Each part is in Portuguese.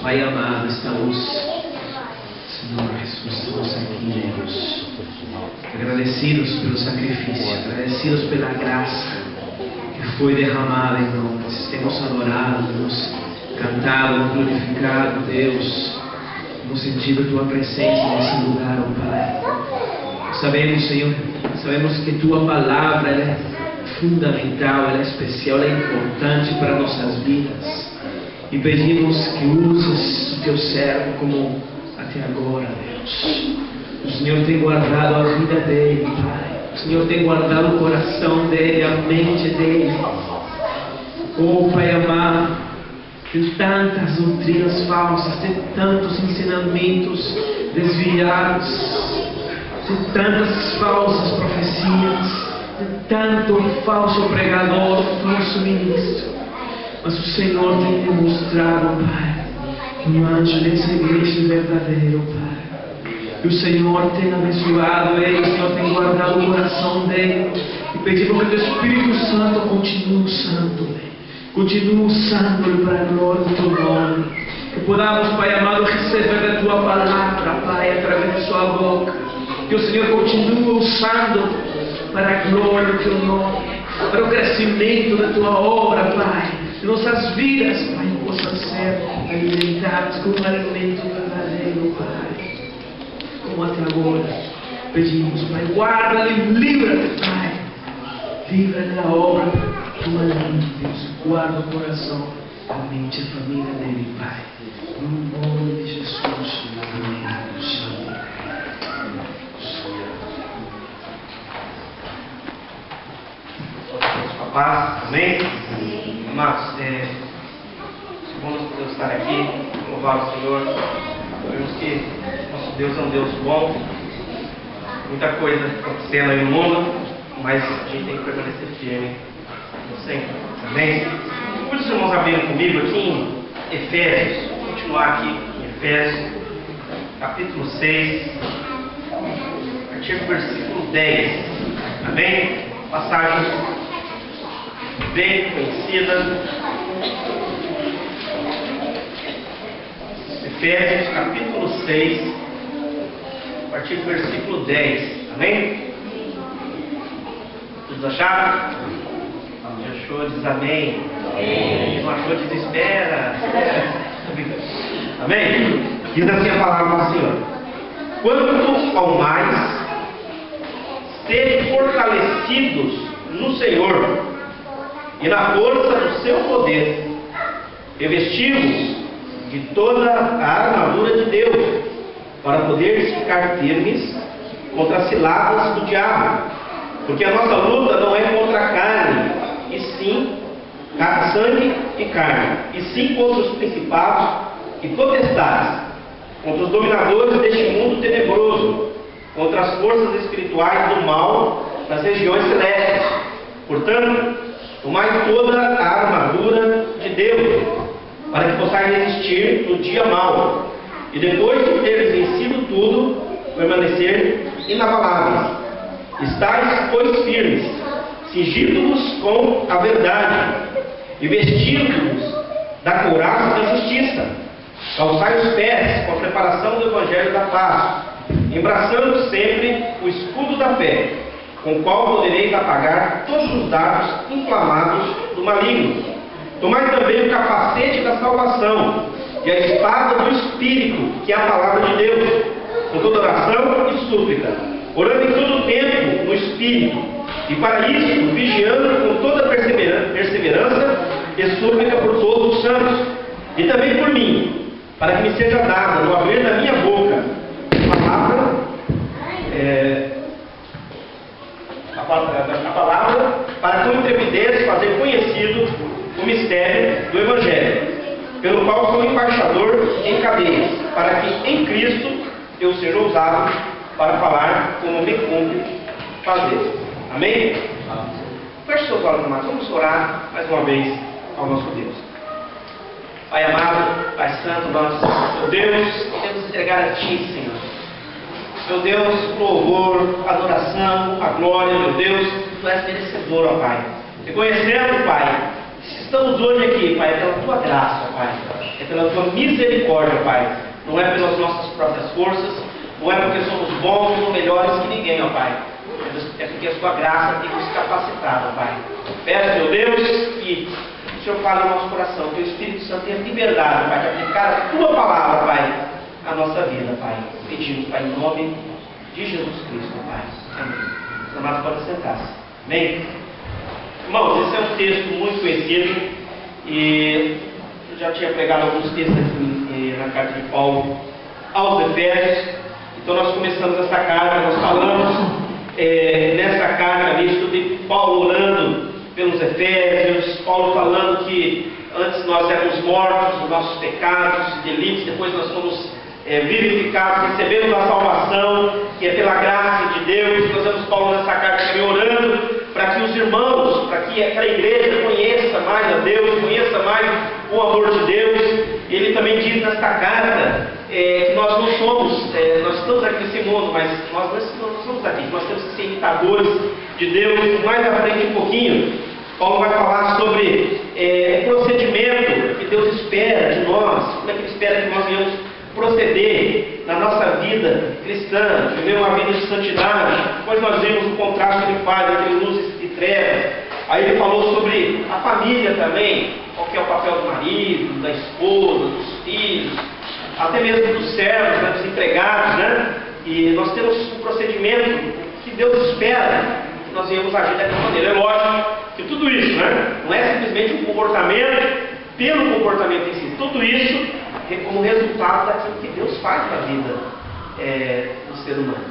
Pai amado, estamos, Senhor Jesus, estamos aqui, Deus, agradecidos pelo sacrifício, agradecidos pela graça que foi derramada em nós. Temos adorado, temos cantado, glorificado, Deus, temos sentido Tua presença nesse lugar, ó Pai. Sabemos, Senhor, sabemos que Tua palavra ela é fundamental, ela é especial, ela é importante para nossas vidas. E pedimos que uses o Teu servo como até agora, Deus. O Senhor tem guardado a vida dele, Pai. O Senhor tem guardado o coração dele, a mente dele. Oh, Pai amado, de tantas doutrinas falsas, de tantos ensinamentos desviados, de tantas falsas profecias, de tanto falso pregador, falso ministro. Mas o Senhor tem demonstrado, Pai, um anjo nessa igreja verdadeiro, Pai. E o Senhor tem abençoado ele, o Senhor tem guardado o coração dele. E pedimos que o Espírito Santo continue usando-lhe. Continue usando-lhe para a glória do Teu nome. Que podamos, Pai amado, receber a Tua palavra, Pai, através de Sua boca. Que o Senhor continue usando para a glória do Teu nome, para o crescimento da Tua obra, Pai. Que nossas vidas, Pai, possam ser alimentadas com um alimento verdadeiro, Pai. Como até agora pedimos, Pai, guarda-lhe, livra-te, Pai. Livra da obra Tua língua, Deus. Guarda o coração, a mente, a família dele, Pai. No nome de Jesus. Amém. Paz, amém? Amados, vamos poder estar aqui, louvar o Senhor. Sabemos que nosso Deus é um Deus bom, muita coisa acontecendo aí no mundo, mas a gente tem que permanecer firme no Senhor, amém? Depois os irmãos abriram comigo aqui em Efésios, vou continuar aqui em Efésios, capítulo 6, a partir do versículo 10, amém? Passagem bem conhecida. Efésios capítulo 6, a partir do versículo 10. Amém? Todos acharam? Já achou, diz amém. Não achou, desespera. Amém? Diz assim a palavra do Senhor: quanto ao mais, sede fortalecidos no Senhor e na força do seu poder, revestivos de toda a armadura de Deus, para poderes ficar firmes contra as ciladas do diabo, porque a nossa luta não é contra a carne, e sim sangue e carne, e sim contra os principados e potestades, contra os dominadores deste mundo tenebroso, contra as forças espirituais do mal nas regiões celestes. Portanto, tomai toda a armadura de Deus, para que possais resistir no dia mau, e depois de teres vencido tudo, permanecer inabaláveis. Estais, pois, firmes, cingidos-vos com a verdade, e vestidos-vos da couraça da justiça. Calçai os pés com a preparação do Evangelho da paz, embraçando sempre o escudo da fé, com o qual podereis apagar todos os dardos inflamados do maligno. Tomai também o capacete da salvação e a espada do Espírito, que é a palavra de Deus, com toda oração e súplica, orando em todo o tempo no Espírito, e para isso vigiando com toda perseverança e súplica por todos os santos, e também por mim, para que me seja dada, no abrir da minha boca, a palavra, para com intrepidez fazer conhecido o mistério do Evangelho, pelo qual sou embaixador em cadeias, para que em Cristo eu seja ousado para falar como me cumpre fazer. Amém? Feche seus olhos, amados. Vamos orar mais uma vez ao nosso Deus. Pai amado, Pai santo, meu Deus, queremos entregar a Ti, Senhor. Meu Deus, louvor, adoração, a glória, meu Deus, Tu és merecedor, ó Pai. Reconhecendo, Pai, estamos hoje aqui, Pai, é pela Tua graça, Pai. É pela Tua misericórdia, Pai. Não é pelas nossas próprias forças, não é porque somos bons ou melhores que ninguém, ó Pai. É porque a Sua graça tem nos capacitado, Pai. Peço, meu Deus, que o Senhor fale no nosso coração, que o Espírito Santo tenha liberdade, Pai, de aplicar a Tua palavra, Pai, à nossa vida, Pai. Pedimos, Pai, em nome de Jesus Cristo, Pai. Amém. Os amados podem sentar-se. Amém? Irmãos, esse é um texto muito conhecido e eu já tinha pregado alguns textos aqui na carta de Paulo aos Efésios. Então nós começamos essa carta, nós falamos nessa carta ali sobre Paulo orando pelos Efésios, Paulo falando que antes nós éramos mortos nos nossos pecados, delitos, depois nós fomos vivificados, recebemos a salvação, que é pela graça de Deus. Nós vemos Paulo nessa carta também orando para que os irmãos, para que aquela igreja conheça mais a Deus, conheça mais o amor de Deus. Ele também diz nesta carta que nós não somos, nós estamos aqui nesse mundo, mas nós não somos aqui, nós temos que ser imitadores de Deus. Mais à frente um pouquinho, Paulo vai falar sobre o procedimento que Deus espera de nós, como é que Ele espera que nós venhamos proceder na nossa vida cristã, viver uma vida de santidade. Depois nós vimos o contraste que Ele faz entre luz e trevas. Aí Ele falou sobre a família também, qual que é o papel do marido, da esposa, dos filhos, até mesmo dos servos, né, dos empregados, né? E nós temos um procedimento que Deus espera que nós venhamos agir daquela maneira. É lógico que tudo isso, né, não é simplesmente um comportamento pelo comportamento em si. Tudo isso é como resultado daquilo que Deus faz na vida do ser humano.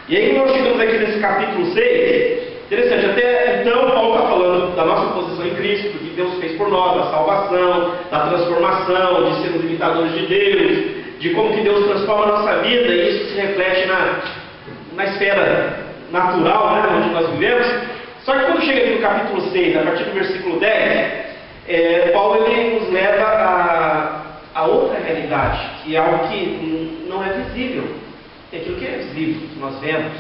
E aí nós chegamos aqui nesse capítulo 6, interessante, até então Paulo está falando da nossa posição em Cristo, do que Deus fez por nós, da salvação, da transformação, de sermos imitadores de Deus, de como que Deus transforma a nossa vida, e isso se reflete na esfera natural, né, onde nós vivemos. Só que quando chega aqui no capítulo 6, a partir do versículo 10, Paulo ele nos leva a outra realidade, que é algo que não é visível. É aquilo que é visível, que nós vemos.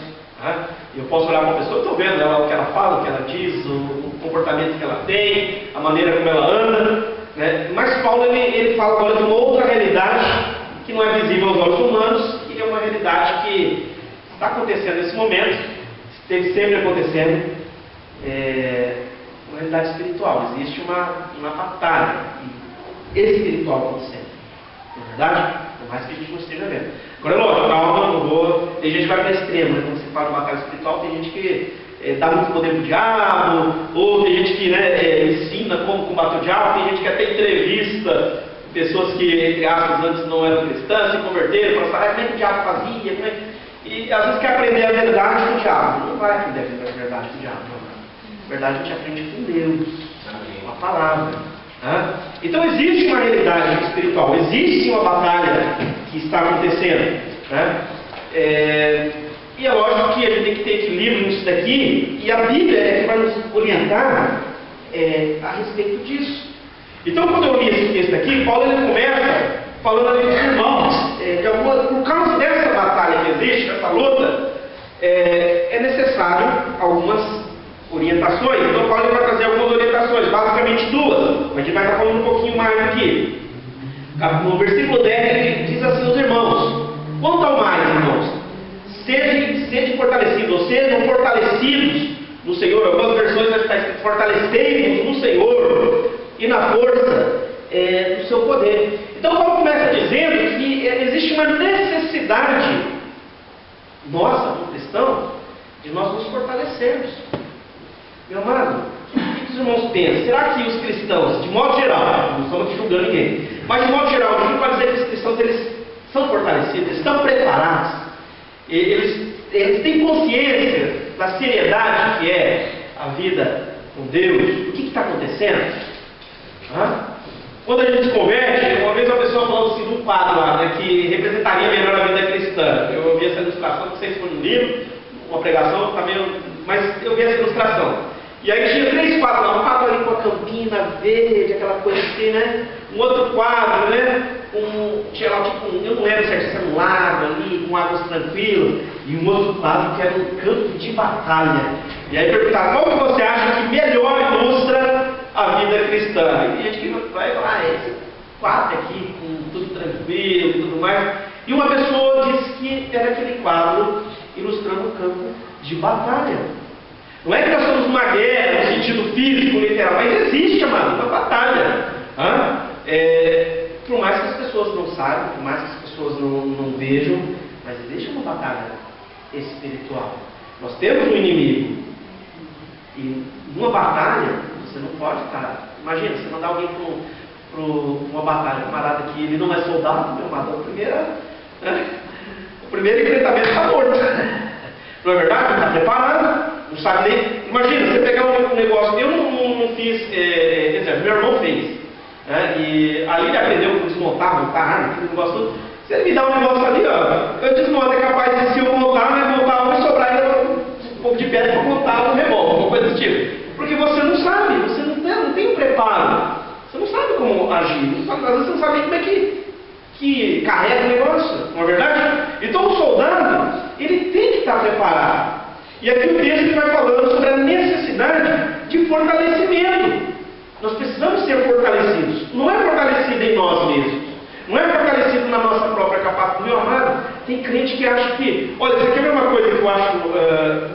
Né? Eu posso olhar para uma pessoa, eu estou vendo ela, o que ela fala, o que ela diz, o comportamento que ela tem, a maneira como ela anda. Né? Mas Paulo ele fala agora de uma outra realidade que não é visível aos olhos humanos, e é uma realidade que está acontecendo nesse momento, esteve sempre acontecendo, uma realidade espiritual. Existe uma batalha espiritual acontecendo. Não é verdade? Por mais que a gente não esteja vendo. Agora, lógico, calma, não vou. Tem gente que vai para o extremo, né? Quando você fala de batalha espiritual, tem gente que dá muito poder para o diabo, ou tem gente que ensina como combater o diabo, tem gente que até entrevista pessoas que, entre aspas, antes não eram cristãs, se converteram, para falar como é que o diabo fazia, como é que... E às vezes quer aprender a verdade com o diabo. Não vai aprender a verdade com o diabo, não. A verdade a gente aprende com Deus, com a palavra. Então existe uma realidade espiritual, existe uma batalha que está acontecendo, né? E é lógico que a gente tem que ter equilíbrio nisso daqui, e a Bíblia é que vai nos orientar a respeito disso. Então, quando eu li esse texto aqui, Paulo ele começa falando ali dos irmãos, por causa dessa batalha que existe, dessa luta, é necessário algumas orientações. Então Paulo vai trazer algumas orientações, basicamente duas, mas a gente vai estar falando um pouquinho mais aqui. No versículo 10 ele diz assim aos irmãos: quanto ao mais, irmãos, sejam fortalecidos, ou sejam fortalecidos no Senhor. Algumas versões vai estar escrito: fortalecei-vos no Senhor e na força do seu poder. Então Paulo começa dizendo que existe uma necessidade nossa, como cristão, de nós nos fortalecermos. Meu amado, o que os irmãos pensam? Será que os cristãos, de modo geral, não estamos aqui julgando ninguém, mas de modo geral, a gente pode dizer que os cristãos eles são fortalecidos, eles estão preparados, eles têm consciência da seriedade que é a vida com Deus, o que está acontecendo? Quando a gente se converte, uma vez uma pessoa falou assim de um quadro lá, né, que representaria melhor a vida cristã. Eu ouvi essa ilustração, não sei se foi no livro, uma pregação, também, mas eu vi essa ilustração. E aí tinha 3 quadros lá, um quadro ali com a campina verde, aquela coisa assim, né? Um outro quadro, né? Tinha lá tipo eu não lembro se era um lago ali, com águas tranquilas, e um outro quadro que era um campo de batalha. E aí perguntaram, qual que você acha que melhor ilustra a vida cristã. E tem gente que vai falar, esse quadro aqui, com tudo tranquilo e tudo mais. E uma pessoa disse que era aquele quadro ilustrando um campo de batalha. Não é que nós somos uma guerra no sentido físico, literal, mas existe, amado, uma batalha. Por mais que as pessoas não saibam, por mais que as pessoas não vejam, mas existe uma batalha espiritual. Nós temos um inimigo. E numa batalha, você não pode estar. Imagina, você mandar alguém para uma batalha, camarada que ele não é soldado, meu amado, o primeiro enfrentamento está morto. Não é verdade? Não está preparado, não sabe nem. Imagina, você pegar um negócio. Eu não fiz, quer dizer, meu irmão fez. E ali ele aprendeu como desmontar, montar arma, aquele negócio todo. Se ele me dá um negócio ali, ó, eu desmonto, é capaz de se eu montar, né, montar um e sobrar um pouco de pedra para montar um revólver, alguma coisa desse tipo. Porque você não sabe, você não tem um preparo, você não sabe como agir, às vezes você não sabe como é que carrega o negócio, não é verdade? Então o soldado, ele tem que estar preparado. E aqui o texto vai falando sobre a necessidade de fortalecimento. Nós precisamos ser fortalecidos. Não é fortalecido em nós mesmos. Não é fortalecido na nossa própria capacidade. Meu amado, tem crente que acha que... Olha, você quer ver uma coisa que eu acho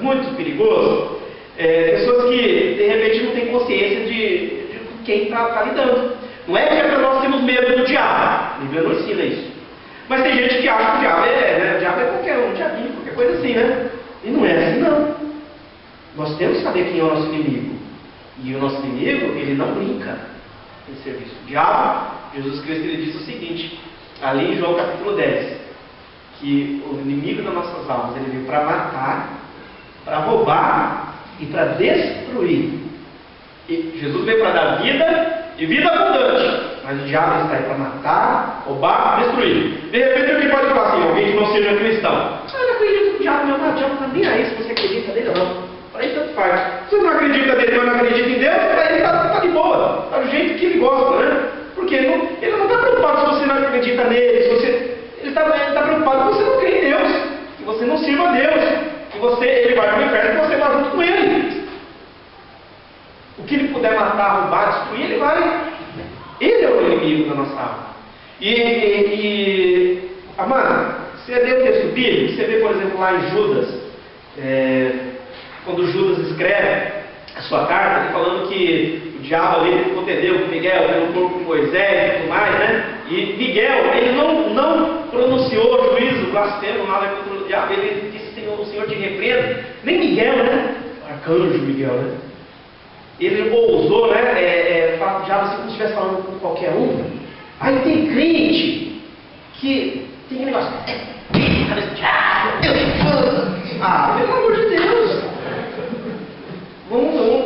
muito perigoso? Pessoas que, de repente, não têm consciência de quem está lidando. Não é que é para nós termos medo do diabo. A Bíblia não ensina isso. Mas tem gente que acha que o diabo o diabo é qualquer um, diabinho, qualquer coisa assim, né? E não é assim, não. Nós temos que saber quem é o nosso inimigo. E o nosso inimigo, ele não brinca em serviço. O diabo, Jesus Cristo, ele diz o seguinte, ali em João capítulo 10, que o inimigo das nossas almas, ele veio para matar, para roubar e para destruir. E Jesus veio para dar vida e vida abundante. Mas o diabo está aí para matar, roubar e destruir. De repente alguém pode falar assim, alguém que não seja cristão. Eu não acredito no diabo, meu irmão, o diabo não está nem aí se você acredita nele ou não. Para ele tanto faz. Se você não acredita nele, mas não acredita em Deus, para ele está de boa. Está do jeito que ele gosta, né? Porque ele não está preocupado se você não acredita nele, ele está preocupado que você não crê em Deus, que você não sirva a Deus, que ele vai para o inferno e você vai junto com ele. O que ele puder matar, roubar, destruir, ele vai. Ele é o inimigo da nossa alma. Amado, você lê o texto bíblico, você vê, por exemplo, lá em Judas, quando Judas escreve a sua carta, ele falando que o diabo ali contendeu com Miguel pelo corpo de Moisés e tudo mais, né? E Miguel, ele não pronunciou juízo, blasfemo, nada contra o diabo, ele disse, o Senhor te repreenda. Nem Miguel, né? O arcanjo Miguel, né? Ele ousou, né? Falar com o diabo assim como se estivesse falando com qualquer um. Aí tem crente que tem aquele negócio. Pelo amor de Deus!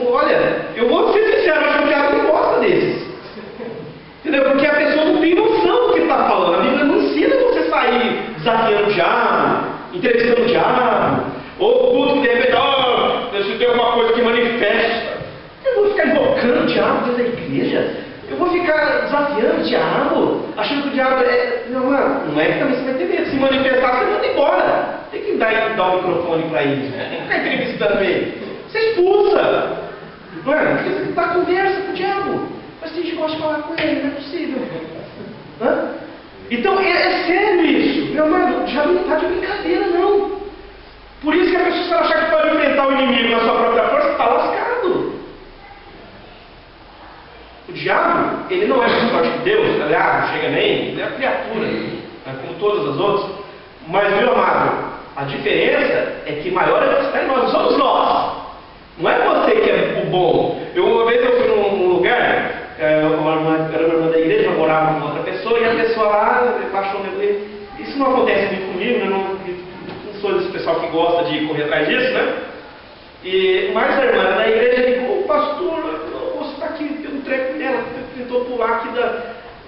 Olha, eu vou ser sincero, acho que o diabo não gosta desses. Entendeu? Porque a pessoa não tem noção do que está falando. A Bíblia não ensina você sair desafiando o diabo, entrevistando o diabo, ou culto que de repente, se tem alguma coisa que manifesta. Eu vou ficar invocando o diabo dentro da igreja? Eu vou ficar desafiando o diabo, achando que o diabo não é que também você vai ter medo. Se manifestar, você manda embora. Tem que dar o microfone para ele, tem que ficar entrevistando ele. Você expulsa. Não é? Porque você está conversa com o diabo. Mas tem gente que gosta de falar com ele, não é possível. Então é sério isso. Meu amado, o diabo não está de brincadeira, não. Por isso que a pessoa, se ela achar que pode enfrentar o inimigo na sua própria força, está lascado. O diabo, ele não é mais forte que Deus, aliás, não chega nem, ele é uma criatura, como todas as outras. Mas, meu amado, a diferença é que maior é o que está em nós, somos nós. Não é você que é o bom. Uma vez eu fui num lugar, era uma irmã da igreja, eu morava com outra pessoa, e a pessoa lá baixou o meu. Isso não acontece muito comigo, né? Não sou desse pessoal que gosta de correr atrás disso, né? Mas a irmã da igreja ligou, pastor, você está aqui, tem um treco nela, tentou pular aqui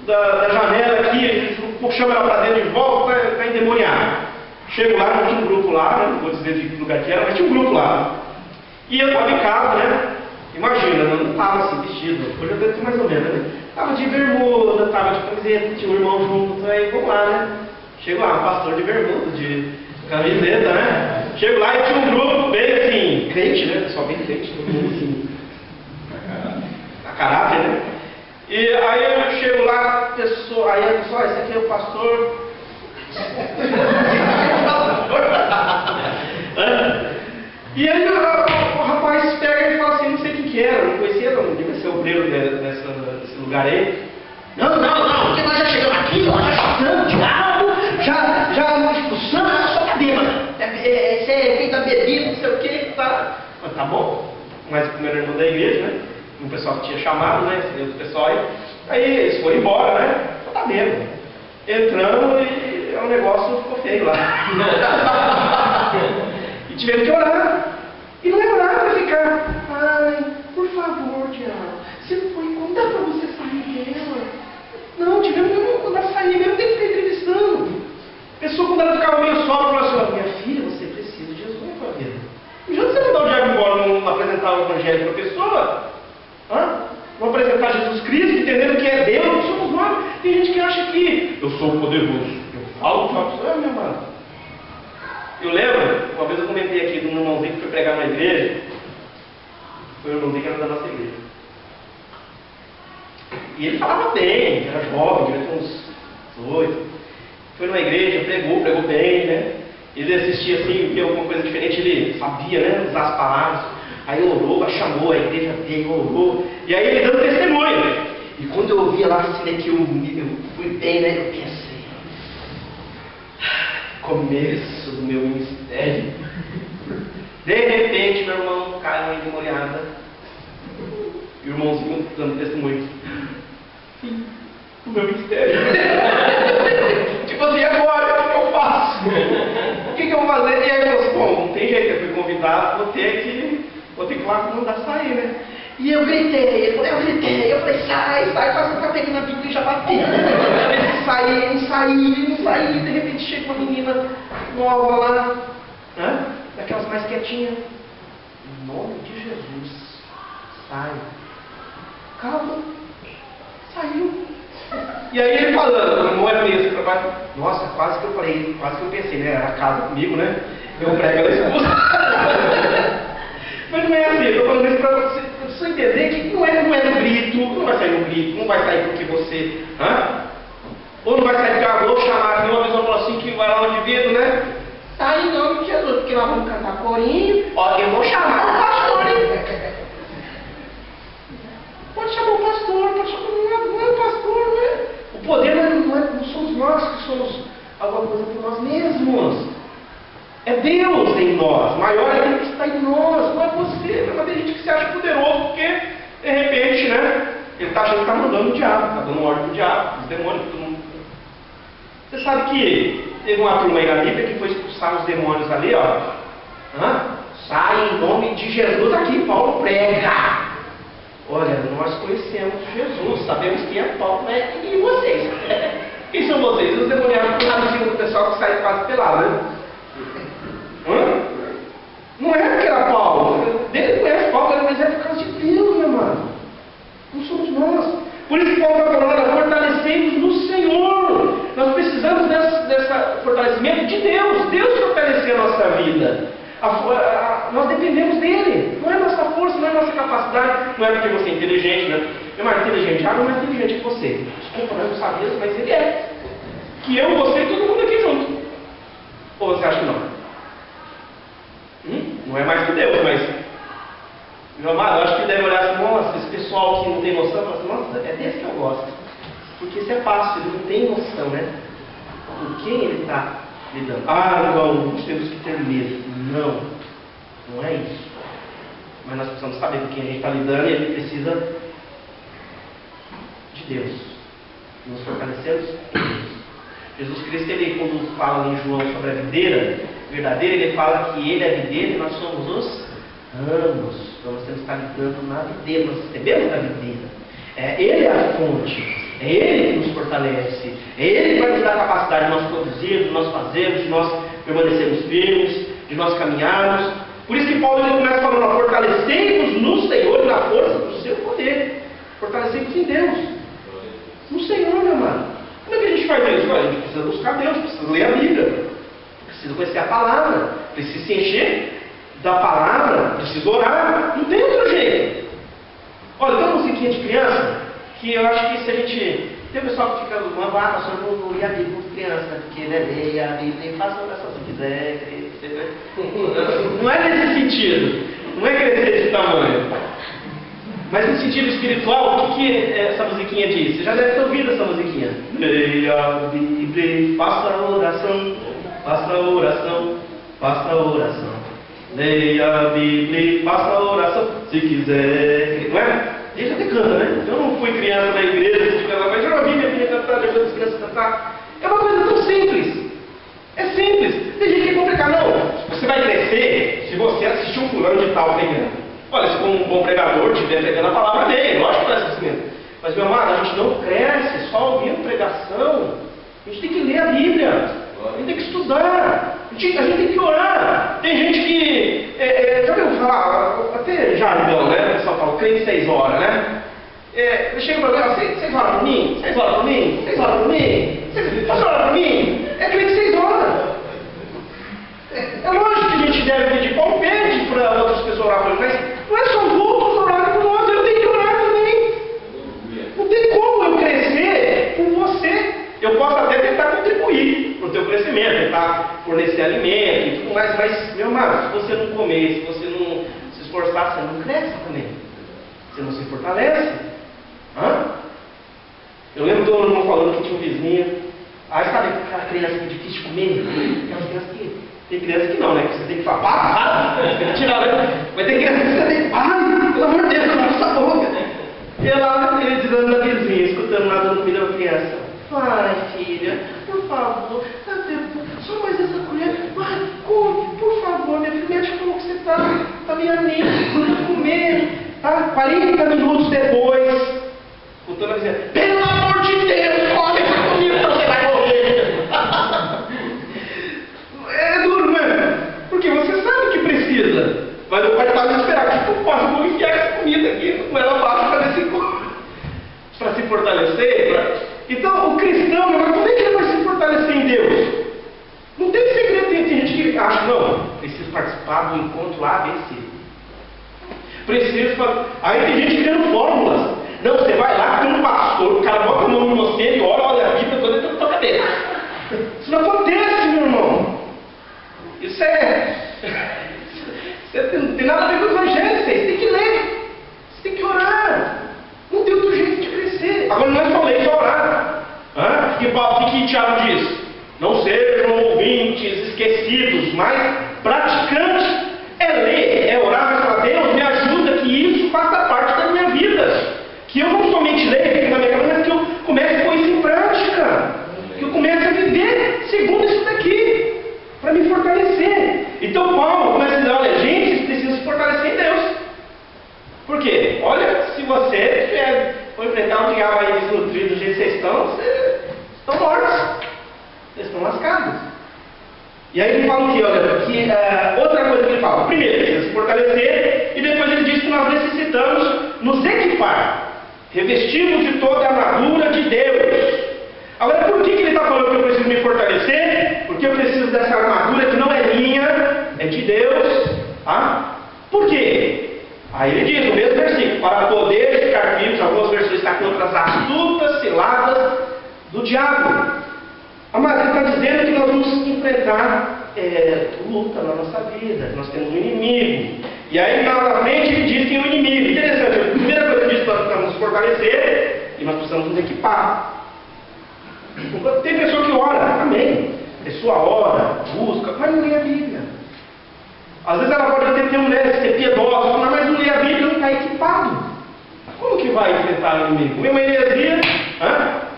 da janela aqui, chama ela para dentro de volta, está endemoniada. Chego lá, não tinha um grupo lá, né? Não vou dizer de que lugar que era, mas tinha um grupo lá. E eu estava em casa, né? Imagina, eu não estava assim vestido, hoje eu devo ter mais ou menos, né? Estava de bermuda, estava de camiseta, tinha um irmão junto, aí vamos lá, né? Chego lá, pastor de bermuda, de camiseta, né? Chego lá e tinha um grupo bem assim, crente, né? Pessoal bem crente, todo mundo assim, a caráter, né? chego lá, a pessoa, aí a pessoa, esse aqui é o pastor. E aí o rapaz pega e fala assim, não sei quem que era, não conhecia, não devia ser obreiro nesse lugar aí. Não, porque nós já chegamos aqui, ó, já chutando o diabo, já nós expulsamos, ela só tá bêbada. Você é feito a bebida, não sei o que, tá. Mas tá bom, mas o primeiro irmão da igreja, né? O pessoal que tinha chamado, né? O pessoal aí eles foram embora, né? Só tá bêbado. Entramos e o negócio ficou feio lá. E tivemos que orar. E não é orar para ficar, ai, por favor, diabo, você foi, como dá para você sair dela? Não, tivemos que mandar sair mesmo, tem que ficar entrevistando. A pessoa, quando ela ficava meio sóbria, falou assim, minha filha, você precisa de Jesus na sua vida. E já você mandar o diabo embora, não apresentar o evangelho para a pessoa? Não apresentar Jesus Cristo, entendendo que é Deus, não somos nós. Tem gente que acha que eu sou poderoso. Eu falo, meu irmão. Eu lembro, uma vez eu comentei aqui de um irmãozinho que foi pregar na igreja. Foi um irmãozinho que era da nossa igreja. E ele falava bem, era jovem, devia ter uns 18. Foi numa igreja, pregou bem, né? Ele assistia assim, via alguma coisa diferente, ele sabia, né? Usar as palavras. Aí orou, chamou, a igreja veio, orou. E aí ele dando testemunho. E quando eu ouvia lá assim, né, que eu fui bem, né? Eu pensei. Começo do meu ministério. De repente, meu irmão cai numa endemoniada. E o irmãozinho dando testemunho. Fim do meu ministério. Tipo assim, agora, o que eu faço? O que eu vou fazer? E aí eu falei assim, bom, não tem jeito, eu fui convidado, vou ter que ir lá mandar sair, né? E eu gritei, eu falei, sai, quase que eu peguei na Bíblia e já bati. Não saí, de repente chega uma menina nova lá, né? Daquelas mais quietinhas. Em nome de Jesus, sai. Calma, saiu. E aí ele falando, não era mesmo, nossa, quase que eu pensei, né? Era casa comigo, né? Eu prego ela expulsa. Mas não é assim, eu estou falando isso para você entender que não é no grito, não vai sair no grito, não vai sair porque você. Ou não vai sair porque eu vou chamar aqui uma pessoa falou assim que vai lá onde vivo, né? Sai em nome de Jesus, porque nós vamos cantar corinho. Ó, eu vou chamar o pastor, hein? Pode chamar o pastor, não é o pastor, né? O poder não somos nós que somos alguma coisa por nós mesmos. É Deus em nós, maior é Ele que está em nós, não é você. Mas tem gente que se acha poderoso porque, de repente, né? Ele está achando que está mandando o diabo, está dando ordem para o diabo, os demônios, todo mundo. Você sabe que teve uma turma aí na Bíblia que foi expulsar os demônios ali, ó. Sai em nome de Jesus aqui, Paulo prega. Olha, nós conhecemos Jesus, sabemos quem é Paulo, né? E vocês? Quem são vocês? Os demoniados lá em cima do pessoal que sai quase pelado, né? Não é porque era Paulo. Ele conhece Paulo, mas é por causa de Deus, meu irmão. Não somos nós. Por isso que Paulo está falando, fortalecemos no Senhor. Nós precisamos desse fortalecimento de Deus. Deus fortalecer a nossa vida. Nós dependemos dele. Não é nossa força, não é nossa capacidade. Não é porque você é inteligente, né? É mais inteligente, não é mais inteligente que você. Desculpa, não sabia, mas ele é. Que eu, você e todo mundo aqui junto. Ou você acha que não? Não é mais que Deus, mas... Meu amado, eu acho que ele deve olhar assim, nossa, esse pessoal que não tem noção, fala assim, nossa, é desse que eu gosto. Porque isso é fácil, ele não tem noção, né? Com quem ele está lidando. Não, nós temos que ter medo. Não é isso. Mas nós precisamos saber com quem a gente está lidando e ele precisa de Deus. Nos fortalecemos em Deus. Jesus Cristo, ele, quando fala em João sobre a videira verdadeira, ele fala que ele é a videira e nós somos os ramos. Então nós temos que estar lidando na videira, nós recebemos da videira. Ele é a fonte, é Ele que nos fortalece, é Ele que vai nos dar a capacidade de nós produzirmos, de nós fazermos, de nós permanecermos firmes, de nós caminharmos. Por isso que Paulo ele começa falando, fortalecei-vos no Senhor e na força do seu poder. Fortalecei-vos em Deus, no Senhor, meu amado. Como é que a gente faz isso? A gente precisa buscar Deus, precisa ler a Bíblia, precisa conhecer a palavra, precisa se encher da palavra, precisa orar, não tem outro jeito. Olha, tem uma musiquinha de criança que eu acho que se a gente tem pessoal que fica, pastor, não lia a Bíblia com criança, porque leia a Bíblia e faça oração se quiser. Não é nesse sentido, não é crescer desse tamanho. Mas no sentido espiritual, o que essa musiquinha diz? Você já deve ter ouvido essa musiquinha. Leia a Bíblia, faça a oração, faça a oração, faça a oração. Leia a Bíblia, faça a oração, se quiser. Não é? Ele até canta, né? Eu não fui criança na igreja, mas eu já ouvi minha filha cantar, deixando as crianças cantar. É uma coisa tão simples. É simples. Tem gente que é complicado. Não, você vai crescer se você assistir um fulano de tal pregando. Olha, se for um bom pregador estiver pregando a palavra dele, lógico que vai ser mesmo. Mas, meu amado, a gente não cresce só ouvindo pregação. A gente tem que ler a Bíblia. A gente tem que estudar. A gente tem que orar. Tem gente que... já ouviu falar? Até jargão, né? O pessoal fala, crente 6 horas, né? Chega para mim, 6 horas por mim? 6 horas por mim? 6 horas por mim? 6 horas por mim? É crente 6 horas. É lógico que a gente deve pedir pão, pede para outras pessoas orar por ele, mas não é só os outros orarem por nós, eu tenho que orar também. Não tem como eu crescer por você. Eu posso até tentar contribuir para o teu crescimento, tentar fornecer alimento e tudo mais, mas, meu amado, se você não comer, se você não se esforçar, você não cresce também. Você não se fortalece. Eu lembro do meu irmão falando que tinha um vizinho. Aí sabe aquela criança que é difícil de comer? Aquelas crianças que... Tem criança que não, né? Que você tem que falar, para, você tem que tirar, né? Mas tem criança que você tem que, ai, pelo amor de Deus, cala essa boca. E ela, ele dizendo na vizinha, escutando lá, dando comida pra criança. Vai, filha, por favor, só mais essa colher. Vai, come, por favor, minha filha, o médico falou que você tá meio anêmico, não comer. Tá? 40 minutos depois, escutando a vizinha, pelo amor de Deus, come essa comida, senão você vai morrer. É duro, né? Porque você sabe que precisa. Mas o pai está me esperando. Que eu posso, vou enfiar essa comida aqui com ela baixa para se fortalecer. Então, o cristão, como é que ele vai se fortalecer em Deus? Não tem segredo. Tem gente que acha, não, preciso participar do encontro A, B, C. Preciso. Aí tem gente criando fórmulas. Não, você vai lá, tem um pastor, o cara bota a mão em você e ora, olha a Bíblia toda dentro da tua cabeça. Isso não acontece, meu irmão. Isso não tem nada a ver com o evangelho. Você tem que ler, você tem que orar. Não tem outro jeito de crescer. Agora não é só ler, é só orar. O que Tiago diz? Não sejam ouvintes esquecidos, mas praticantes. É ler, é orar, mas falar, Deus me ajuda que isso faça parte da minha vida. Que eu não somente leia, fique na minha cabeça, mas que eu comece a pôr isso em prática. Que eu comece a viver segundo isso daqui. Para me fortalecer. Então Paulo começa a dizer, olha, gente, vocês precisam se fortalecer em Deus. Por quê? Olha, se você for enfrentar um diabo aí desnutrido do jeito que vocês estão mortos. Vocês estão lascados. E aí ele fala o quê? Olha, outra coisa que ele fala. Primeiro, precisa se fortalecer. E depois ele diz que nós necessitamos nos equipar. Revestimos de toda a armadura de Deus. Agora, por que ele está falando que eu preciso me fortalecer? Porque eu preciso dessa armadura que não é minha, é de Deus. Por quê? Aí ele diz, no mesmo versículo, para poder ficar firmes, algumas versões estão contra as astutas ciladas do diabo. Amado, ele está dizendo que nós vamos enfrentar luta na nossa vida, nós temos um inimigo. E aí, na frente, ele diz que tem um inimigo. Interessante, a primeira coisa que ele diz que nós precisamos nos fortalecer e nós precisamos nos equipar. Tem pessoa que ora, amém. Pessoa ora, busca, mas não lê a Bíblia. Às vezes ela pode até ter mulheres ser piedosas, mas não lê a Bíblia, não está equipado. Como que vai enfrentar o inimigo? Uma heresia,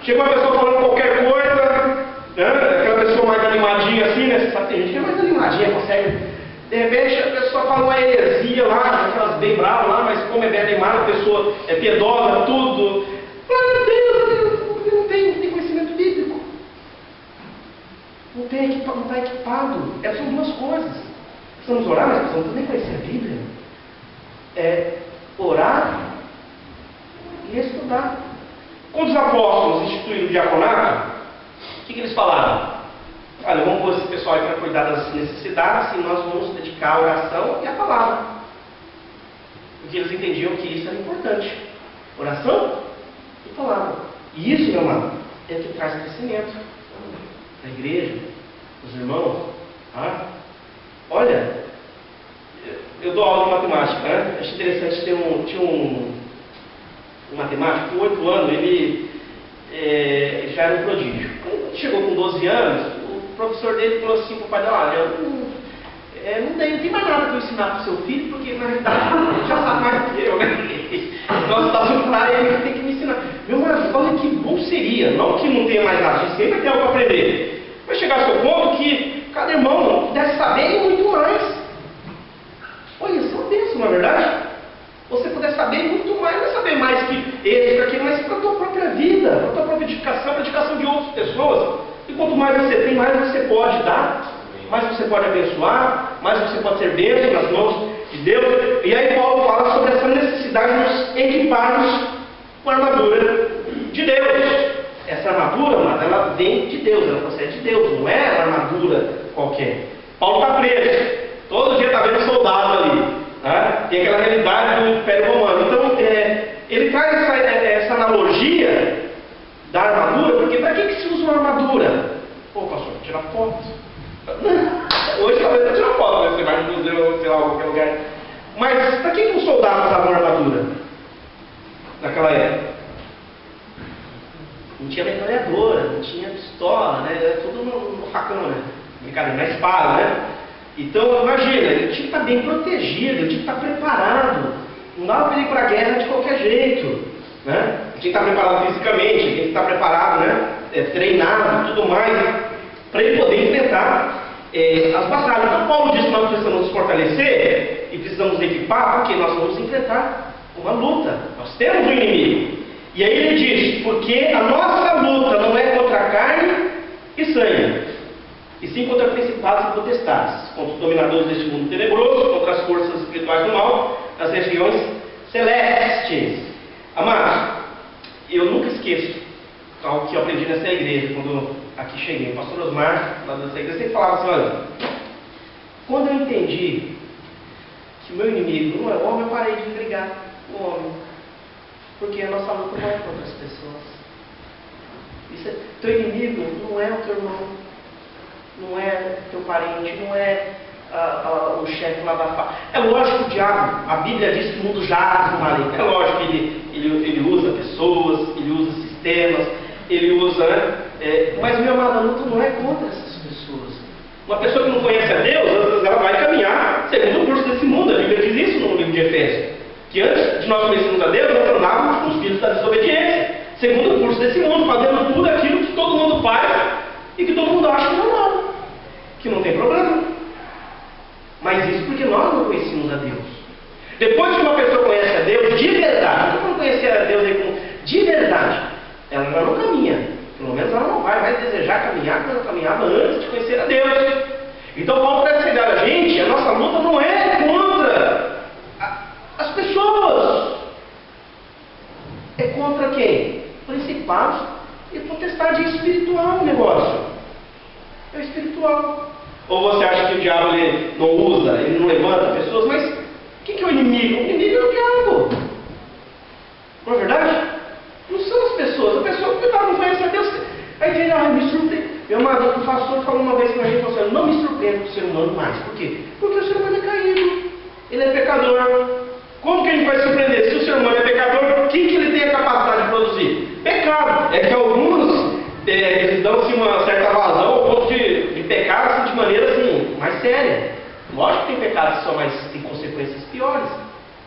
chegou uma pessoa falando qualquer coisa, aquela pessoa mais animadinha assim, né? Sabe, tem gente que é mais animadinha, consegue. De repente a pessoa fala uma heresia lá, aquelas bem bravas lá, mas como é bem animada, a pessoa é piedosa, tudo. Meu Deus, não tem conhecimento bíblico. Não está equipado. São duas coisas. Precisamos orar, mas precisamos também conhecer a Bíblia. Orar e estudar. Quando os apóstolos instituíram o diaconato, o que eles falaram? Olha, vamos pôr esse pessoal aí para cuidar das necessidades e nós vamos dedicar a oração e a palavra. Porque eles entendiam que isso era importante. Oração e palavra. E isso, meu amado, é o que traz crescimento na igreja, os irmãos. Tá? Olha, eu dou aula de matemática, né? Acho interessante, tinha um matemático, com 8 anos, ele já era um prodígio. Quando chegou com 12 anos, o professor dele falou assim para o pai dele: olha, não tem mais nada para eu ensinar para o seu filho, porque na realidade ele já sabe mais do que eu, né? Nós estamos lá e ele tem que me ensinar. Meu marido, olha que bom seria, não que não tenha mais nada, sempre vai ter algo para aprender. Vai chegar ao seu ponto que cada irmão pudesse saber muito mais. Olha, isso é uma bênção, não é verdade? Você puder saber muito mais, não é saber mais que esse, que aquele, mas para a tua própria vida, para a tua própria edificação, para a edificação de outras pessoas. E quanto mais você tem, mais você pode dar, mais você pode abençoar, mais você pode ser bênção nas mãos de Deus. E aí Paulo fala sobre essa necessidade de nos equiparmos com a armadura de Deus. Essa armadura, amada, ela vem de Deus, ela procede de Deus, não é uma armadura qualquer. Paulo está preso, todo dia está vendo soldado ali, né? Tem aquela realidade do Império Romano. Então, ele traz essa analogia da armadura, porque para que se usa uma armadura? Pô, pastor, tirar foto. Hoje talvez não tirar foto, né? Você vai no museu, sei lá, qualquer lugar. Mas para que um soldado usava uma armadura naquela época? Não tinha metralhadora, não tinha pistola, né? Era tudo no facão, né? Brincadeira, na espada, né? Então, imagina, ele tinha que estar bem protegido, ele tinha que estar preparado. Não dava para ele ir para a guerra de qualquer jeito, né? Ele tinha que estar preparado fisicamente, ele tinha que estar preparado, né? Treinado e tudo mais, para ele poder enfrentar as batalhas. Então, Paulo diz que nós precisamos nos fortalecer e precisamos nos equipar, porque nós vamos enfrentar uma luta. Nós temos um inimigo. E aí ele diz: porque a nossa luta não é contra a carne e sangue, e sim contra principados e potestades, contra os dominadores deste mundo tenebroso, contra as forças espirituais do mal, nas regiões celestes. Amados, eu nunca esqueço algo que eu aprendi nessa igreja, quando aqui cheguei. O pastor Osmar, lá dessa igreja, sempre falava assim: olha, quando eu entendi que o meu inimigo não é o homem, eu parei de brigar com o homem. Porque a nossa luta não é contra as pessoas. Teu inimigo não é o teu irmão, não é teu parente, não é o chefe lá da fábrica. É lógico que o diabo, a Bíblia diz que o mundo jaz no maligno. É lógico que ele usa pessoas, ele usa sistemas, ele usa... mas, meu amado, a luta não é contra essas pessoas. Uma pessoa que não conhece a Deus, às vezes ela vai caminhar segundo o curso desse mundo. A Bíblia diz isso no livro de Efésios. Que antes de nós conhecermos a Deus, nós andávamos com os filhos da desobediência, segundo o curso desse mundo, fazendo tudo aquilo que todo mundo faz e que todo mundo acha que é normal, que não tem problema. Mas isso porque nós não conhecemos a Deus. Depois que uma pessoa conhece a Deus de verdade, não conhecer a Deus de verdade, ela não caminha, pelo menos ela não vai desejar caminhar como ela caminhava antes de conhecer a Deus. Então Paulo traz essa ideia a gente: a nossa luta não é contra as pessoas, é contra quem? Principados e potestade. espiritual o negócio. É espiritual. Ou você acha que o diabo ele não usa, ele não levanta pessoas? Mas o que é o inimigo? O inimigo é o diabo. Não é verdade? Não são as pessoas. A pessoa que não conhece a Deus, aí diz: me surpreende. Meu marido, o pastor falou uma vez para a gente, falou assim: não me surpreende com o ser humano mais. Por quê? Porque o ser humano é caído. Ele é pecador. Como que a gente vai surpreender? Se o ser humano é pecador, o que ele tem a capacidade de produzir? Pecado. É que alguns eles dão assim, uma certa vazão ao ponto de pecar assim, de maneira assim, mais séria. Lógico que tem pecados que têm consequências piores,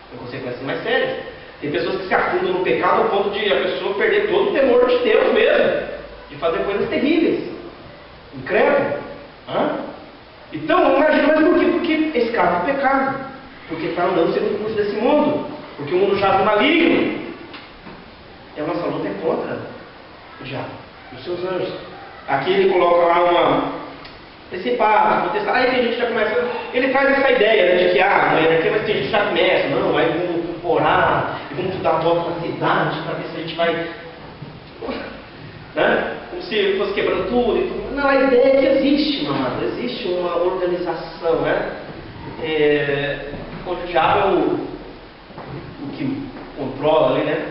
tem consequências mais sérias. Tem pessoas que se afundam no pecado ao ponto de a pessoa perder todo o temor de Deus mesmo, de fazer coisas terríveis. Incrédulo. Então, imagina, mas por quê? Porque é escravo do pecado. Porque está andando segundo o curso desse mundo. Porque o mundo jaz no maligno. E a nossa luta é contra o diabo, os seus anjos. Aqui ele coloca lá uma principado, potestade. Aí tem gente que já começa. Ele traz essa ideia, né, de que não é daqui, mas tem gente que já começa. Não, aí vamos orar e vamos dar a volta na cidade para ver se a gente vai. Né? Como se fosse quebrando tudo e tudo. Não, a ideia é que existe, mamãe, existe uma organização, né? Onde o diabo é o que controla ali, né?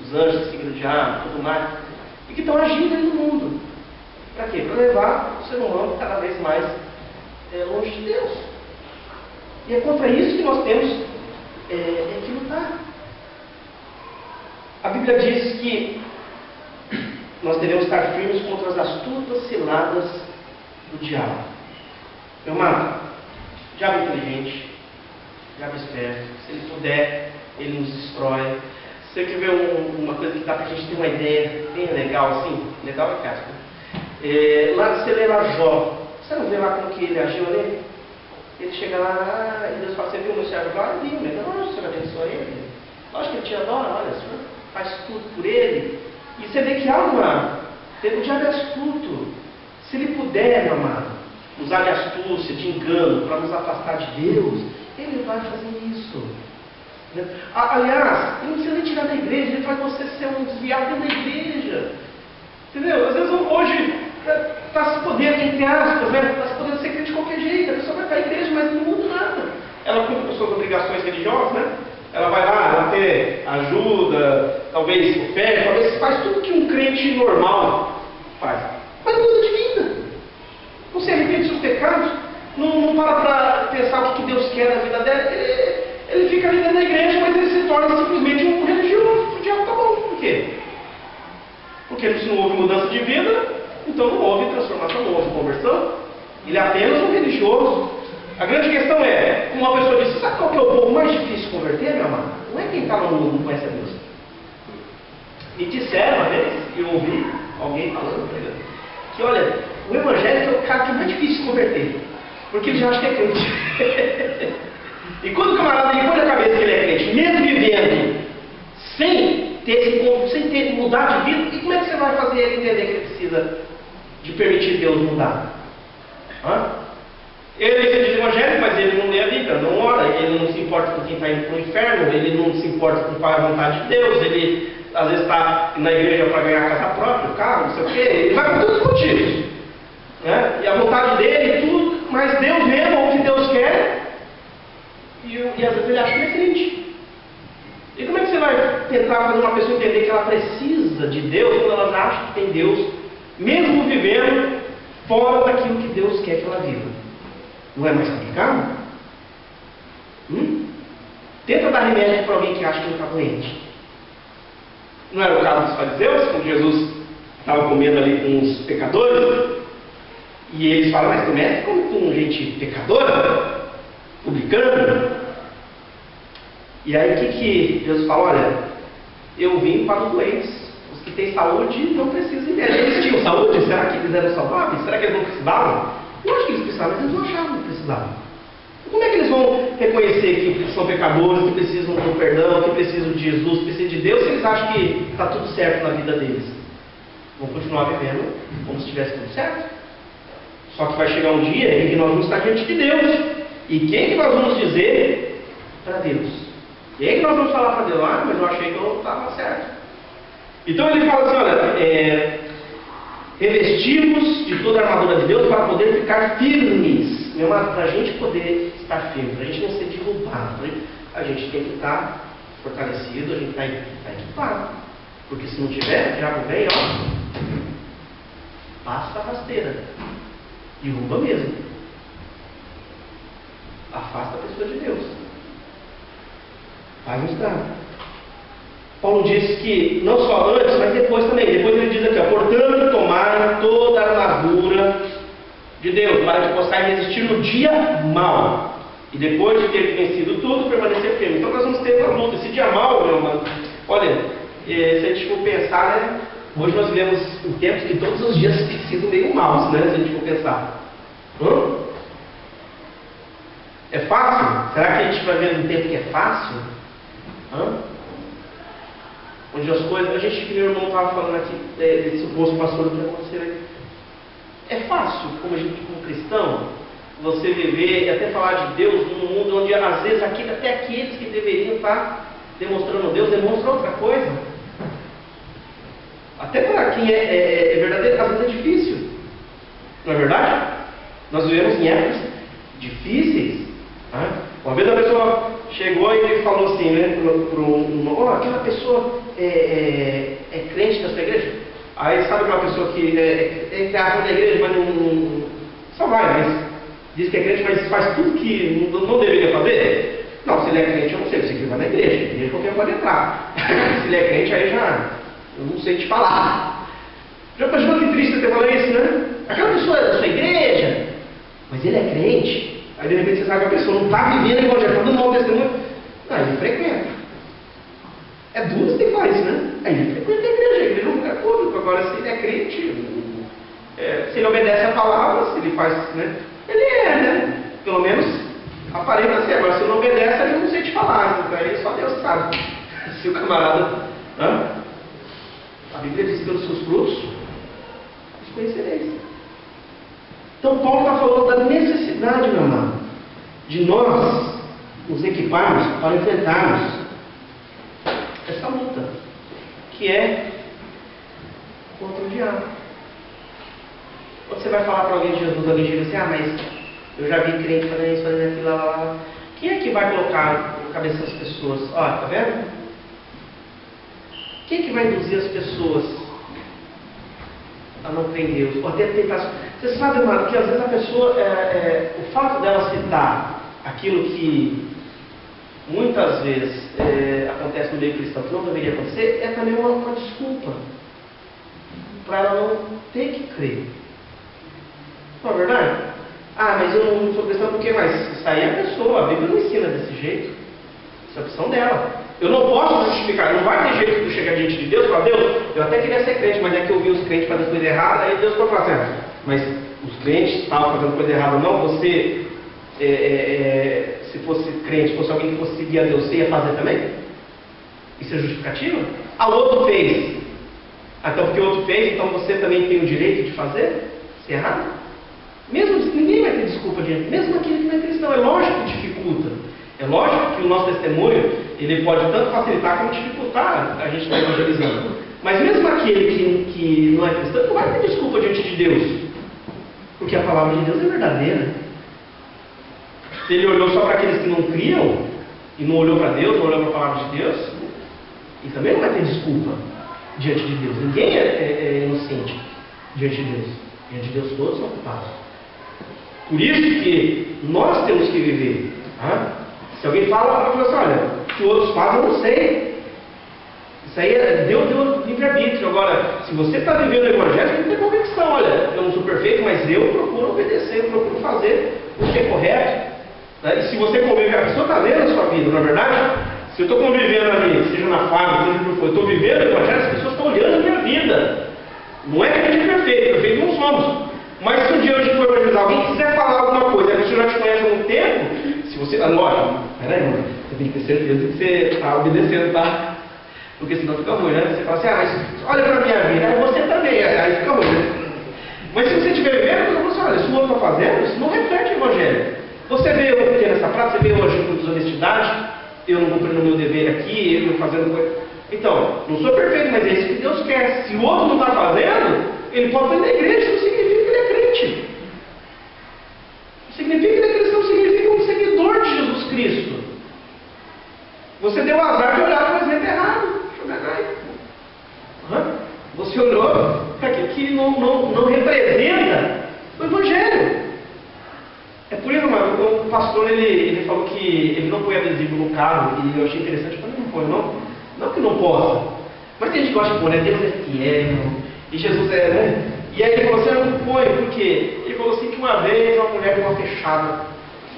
Os os anjos que seguem o diabo, tudo mais, e que estão agindo aí no mundo. Para quê? Para levar o ser humano cada vez mais longe de Deus. E é contra isso que nós temos que lutar. A Bíblia diz que nós devemos estar firmes contra as astutas ciladas do diabo. Meu amado, diabo inteligente, diabo esperto, se ele puder, ele nos destrói. Você quer ver uma coisa que dá para a gente ter uma ideia bem legal assim? Legal é casca. Lá você lê lá Jó, você não vê lá como que ele agiu ali? Ele chega lá e Deus fala, você viu o meu servo Jó? Eu vi, mas o Senhor abençoa ele. Lógico que ele te adora, olha, o Senhor faz tudo por ele. E você vê que há o diabo é astuto. Se ele puder, meu amado, usar de astúcia, de engano, para nos afastar de Deus, ele vai fazer isso. Aliás, ele não precisa nem tirar da igreja, ele faz você ser um desviado dentro da igreja. Entendeu? Às vezes hoje está se podendo, entre aspas, está se podendo ser crente de qualquer jeito. A pessoa vai para a igreja, mas não muda nada. Ela cumpre com suas obrigações religiosas, né? Ela vai lá, ela tem ajuda, talvez oferta, talvez faz tudo que um crente normal faz. Mas não muda de vida. Não se arrepende dos seus pecados, não para pensar o que Deus quer na vida dela. Ele fica ali dentro da igreja, mas ele se torna simplesmente um religioso. O diabo tá bom. Por quê? Porque se não houve mudança de vida, então não houve transformação, não houve conversão. Ele é apenas um religioso. A grande questão é, como uma pessoa disse, sabe qual que é o povo mais difícil de converter, meu amado? Não é quem está no mundo, não conhece a Deus. Me disseram uma vez, eu ouvi alguém falando, que olha, o evangélico é o cara que é mais difícil de converter, porque ele já acha que é crente. E quando o camarada ele põe na cabeça que ele é crente, mesmo vivendo sem ter mudar de vida, e como é que você vai fazer ele entender que ele precisa de permitir Deus mudar? Ele se diz evangélico, mas ele não lê a Bíblia, não ora, ele não se importa com quem está indo para o inferno, ele não se importa com qual é a vontade de Deus, ele às vezes está na igreja para ganhar a casa própria, o carro, não sei o quê, ele vai por todos os motivos. Né? E a vontade dele, tudo, mas Deus mesmo, o que Deus quer, e às vezes ele acha que ele é crente. E como é que você vai tentar fazer uma pessoa entender que ela precisa de Deus quando ela acha que tem Deus, mesmo vivendo fora daquilo que Deus quer que ela viva? Não é mais complicado? Tenta dar remédio para alguém que acha que não está doente. Não era o caso dos fariseus, quando Jesus estava comendo ali com os pecadores, e eles falam, mas tu mestre come com gente pecadora, publicana? E aí o que Jesus fala? Olha, eu vim para os doentes, os que têm saúde não precisam de médico. Eles tinham saúde? Será que eles eram saudáveis? Será que eles não precisavam? Eu acho que eles precisavam, mas eles não achavam que precisavam. Como é que eles vão reconhecer que são pecadores, que precisam do perdão, que precisam de Jesus, que precisam de Deus, se eles acham que está tudo certo na vida deles? Vão continuar vivendo como se estivesse tudo certo. Só que vai chegar um dia em que nós vamos estar diante de Deus. E quem que nós vamos dizer para Deus? Quem que nós vamos falar para Deus? Ah, mas eu achei que eu não estava certo. Então ele fala assim, olha, revestimos de toda a armadura de Deus para poder ficar firmes. Meu amado, para a gente poder estar firme, para a gente não ser derrubado, a gente tem que estar fortalecido, a gente está equipado. Porque se não tiver, o diabo vem, passa a rasteira. Derruba mesmo. Afasta a pessoa de Deus. Vai nos dar. Paulo diz que não só antes, mas depois também. Depois ele diz aqui, portanto, tomai toda a armadura de Deus, para que possais resistir no dia mau. E depois de ter vencido tudo, permanecer firme. Então nós vamos ter uma luta. Esse dia mau, meu irmão, olha, se a gente for pensar, né? Hoje nós vivemos em tempos que todos os dias têm sido meio maus, né? Se a gente for pensar. É fácil? Será que a gente vai ver um tempo que é fácil? Onde as coisas... A gente, que meu irmão estava falando aqui, desse suposto pastor do que aconteceu aí. É fácil, como cristão, você viver e até falar de Deus num mundo onde às vezes até aqueles que deveriam estar demonstrando Deus demonstram outra coisa. Até para quem é verdadeiro, às vezes é difícil. Não é verdade? Nós vivemos em épocas difíceis. Uma vez a pessoa chegou e ele falou assim, né, aquela pessoa é crente da sua igreja? Aí sabe aquela pessoa que é da igreja, mas só vai, mas diz que é crente, mas faz tudo que não deveria fazer? Não, se ele é crente, eu não sei, se ele vai na igreja qualquer pode entrar. Se ele é crente, aí já, eu não sei te falar. Já imaginou que triste você falar isso, né? Aquela pessoa é da sua igreja, mas ele é crente. Aí de repente você sabe que a pessoa não está vivendo igual já está dando mau testemunho. Não, ele frequenta. É duro você faz isso, né? Aí ele frequenta a igreja não é público. Agora, se ele é crente, se ele obedece a palavra, se ele faz, né? Ele né? Pelo menos aparenta ser. Agora, se ele não obedece, eu não sei te falar. Então, aí só Deus sabe. Se o camarada. A Bíblia diz: pelos seus frutos os conhecereis. Então, Paulo está falando da necessidade, meu amado, de nós nos equiparmos para enfrentarmos essa luta, que é contra o diabo. Quando você vai falar para alguém de Jesus, alguém diz assim: mas eu já vi crente fazendo isso, fazendo aquilo, lá. Quem é que vai colocar na cabeça das pessoas? Tá vendo? Quem é que vai induzir as pessoas a não crer em Deus? Ou até tentar. Você sabe, amado, que às vezes a pessoa, o fato dela citar aquilo que muitas vezes acontece no meio cristão, que não deveria acontecer, é também uma desculpa para ela não ter que crer. Não é verdade? Mas eu não sou cristão porque mais? Isso aí é a pessoa, a Bíblia não ensina desse jeito. Isso é a opção dela. Eu não posso justificar, não vai ter jeito de tu chegar diante de Deus e falar: Deus, eu até queria ser crente, mas é que eu vi os crentes fazendo coisa errada, aí Deus pode falar assim: mas os crentes estavam fazendo coisa errada, não? Você, se fosse crente, se fosse alguém que fosse seguir a Deus, você ia fazer também? Isso é justificativa? O outro fez. Então, porque o outro fez, então você também tem o direito de fazer? Se errado? Mesmo ninguém vai ter desculpa diante, mesmo aquele que não é cristão. É lógico que dificulta. É lógico que o nosso testemunho, ele pode tanto facilitar como dificultar a gente estar evangelizando. Mas mesmo aquele que não é cristão, não vai ter desculpa diante de Deus. Porque a palavra de Deus é verdadeira. Se ele olhou só para aqueles que não criam, e não olhou para Deus, não olhou para a palavra de Deus, ele também não vai ter desculpa diante de Deus. Ninguém é inocente diante de Deus. Diante de Deus todos são culpados. Por isso que nós temos que viver. Se alguém fala assim: olha, o que outros fazem, eu não sei. Isso aí Deus deu livre-arbítrio. Agora, se você está vivendo o Evangelho, você tem que ter convicção: olha, eu não sou perfeito, mas eu procuro obedecer, eu procuro fazer o que é correto. E se você convive, a pessoa está vendo a sua vida, não é verdade? Se eu estou convivendo ali, seja na fábrica, seja no que for, eu estou vivendo o Evangelho, as pessoas estão olhando a minha vida. Não é que a gente é perfeito não somos. Mas se um dia a gente for evangelizar, alguém quiser falar alguma coisa, a pessoa já te conhece há algum tempo, se você. Lógico, peraí, mano, você tem que ter certeza que você está obedecendo, tá? Porque senão fica ruim, né? Você fala assim: mas olha para a minha vida, você também, aí fica ruim, né? Mas se você estiver vivendo, você fala assim: olha, se o outro está fazendo, isso não reflete o Evangelho. Você vê o que nessa frase, você vê hoje com desonestidade, eu não cumprindo o meu dever aqui, eu fazendo coisa. Então, não sou perfeito, mas é isso que Deus quer. Se o outro não está fazendo, ele pode vir na igreja, isso não significa que ele é crente. Não significa que ele é cristão, significa um seguidor de Jesus Cristo. Você deu azar de olhar para o exemplo errado. Deixa eu ver aí. Você olhou para aquilo que não representa o Evangelho. É por isso, mano, o pastor ele falou que ele não põe adesivo no carro, e eu achei interessante, eu falei: não põe, não que não possa, mas tem gente que gosta de pôr, né? Deus é fiel, e Jesus é, né? E aí ele falou assim: eu não põe, por quê? Ele falou assim que uma vez uma mulher com uma fechada,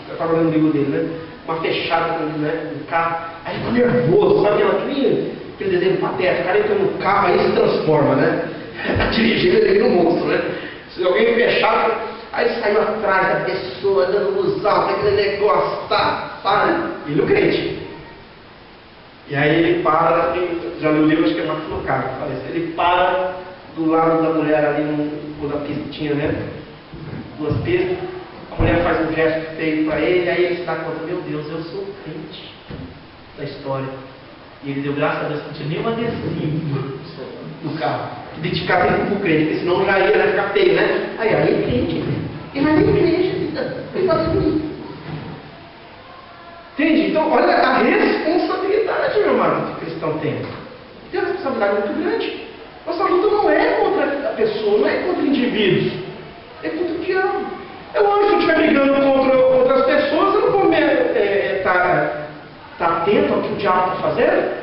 eu estava lendo o livro dele, né? Uma fechada no carro, aí ele ficou nervoso, sabe? Aquele desenho pateta, o cara entra no carro, aí se transforma, né? Está dirigindo, ele vira um monstro, né? Se alguém fechado, aí ele saiu atrás da pessoa, dando luz alta, aquele negócio, para, ele é o crente. E aí ele para, já leu o livro, acho que é Marcos no carro, parece. Ele para do lado da mulher ali, quando a pista tinha, né? 2 pistas. A mulher faz um gesto feio para ele, aí ele se dá conta: meu Deus, eu sou o crente da história. E ele deu graças a Deus que não tinha nenhum adesivo no carro. Identificar sempre com o crente, porque senão já ia ficar feio, né? Aí é crente. Ele vai na igreja, ele faz isso. Entende? Então, olha a responsabilidade, meu amado, que o cristão tem. Tem uma responsabilidade muito grande. Nossa luta não é contra a pessoa, não é contra indivíduos, é contra o diabo. É lógico, se eu estiver brigando contra outras pessoas, eu não vou estar atento ao que o diabo está fazendo.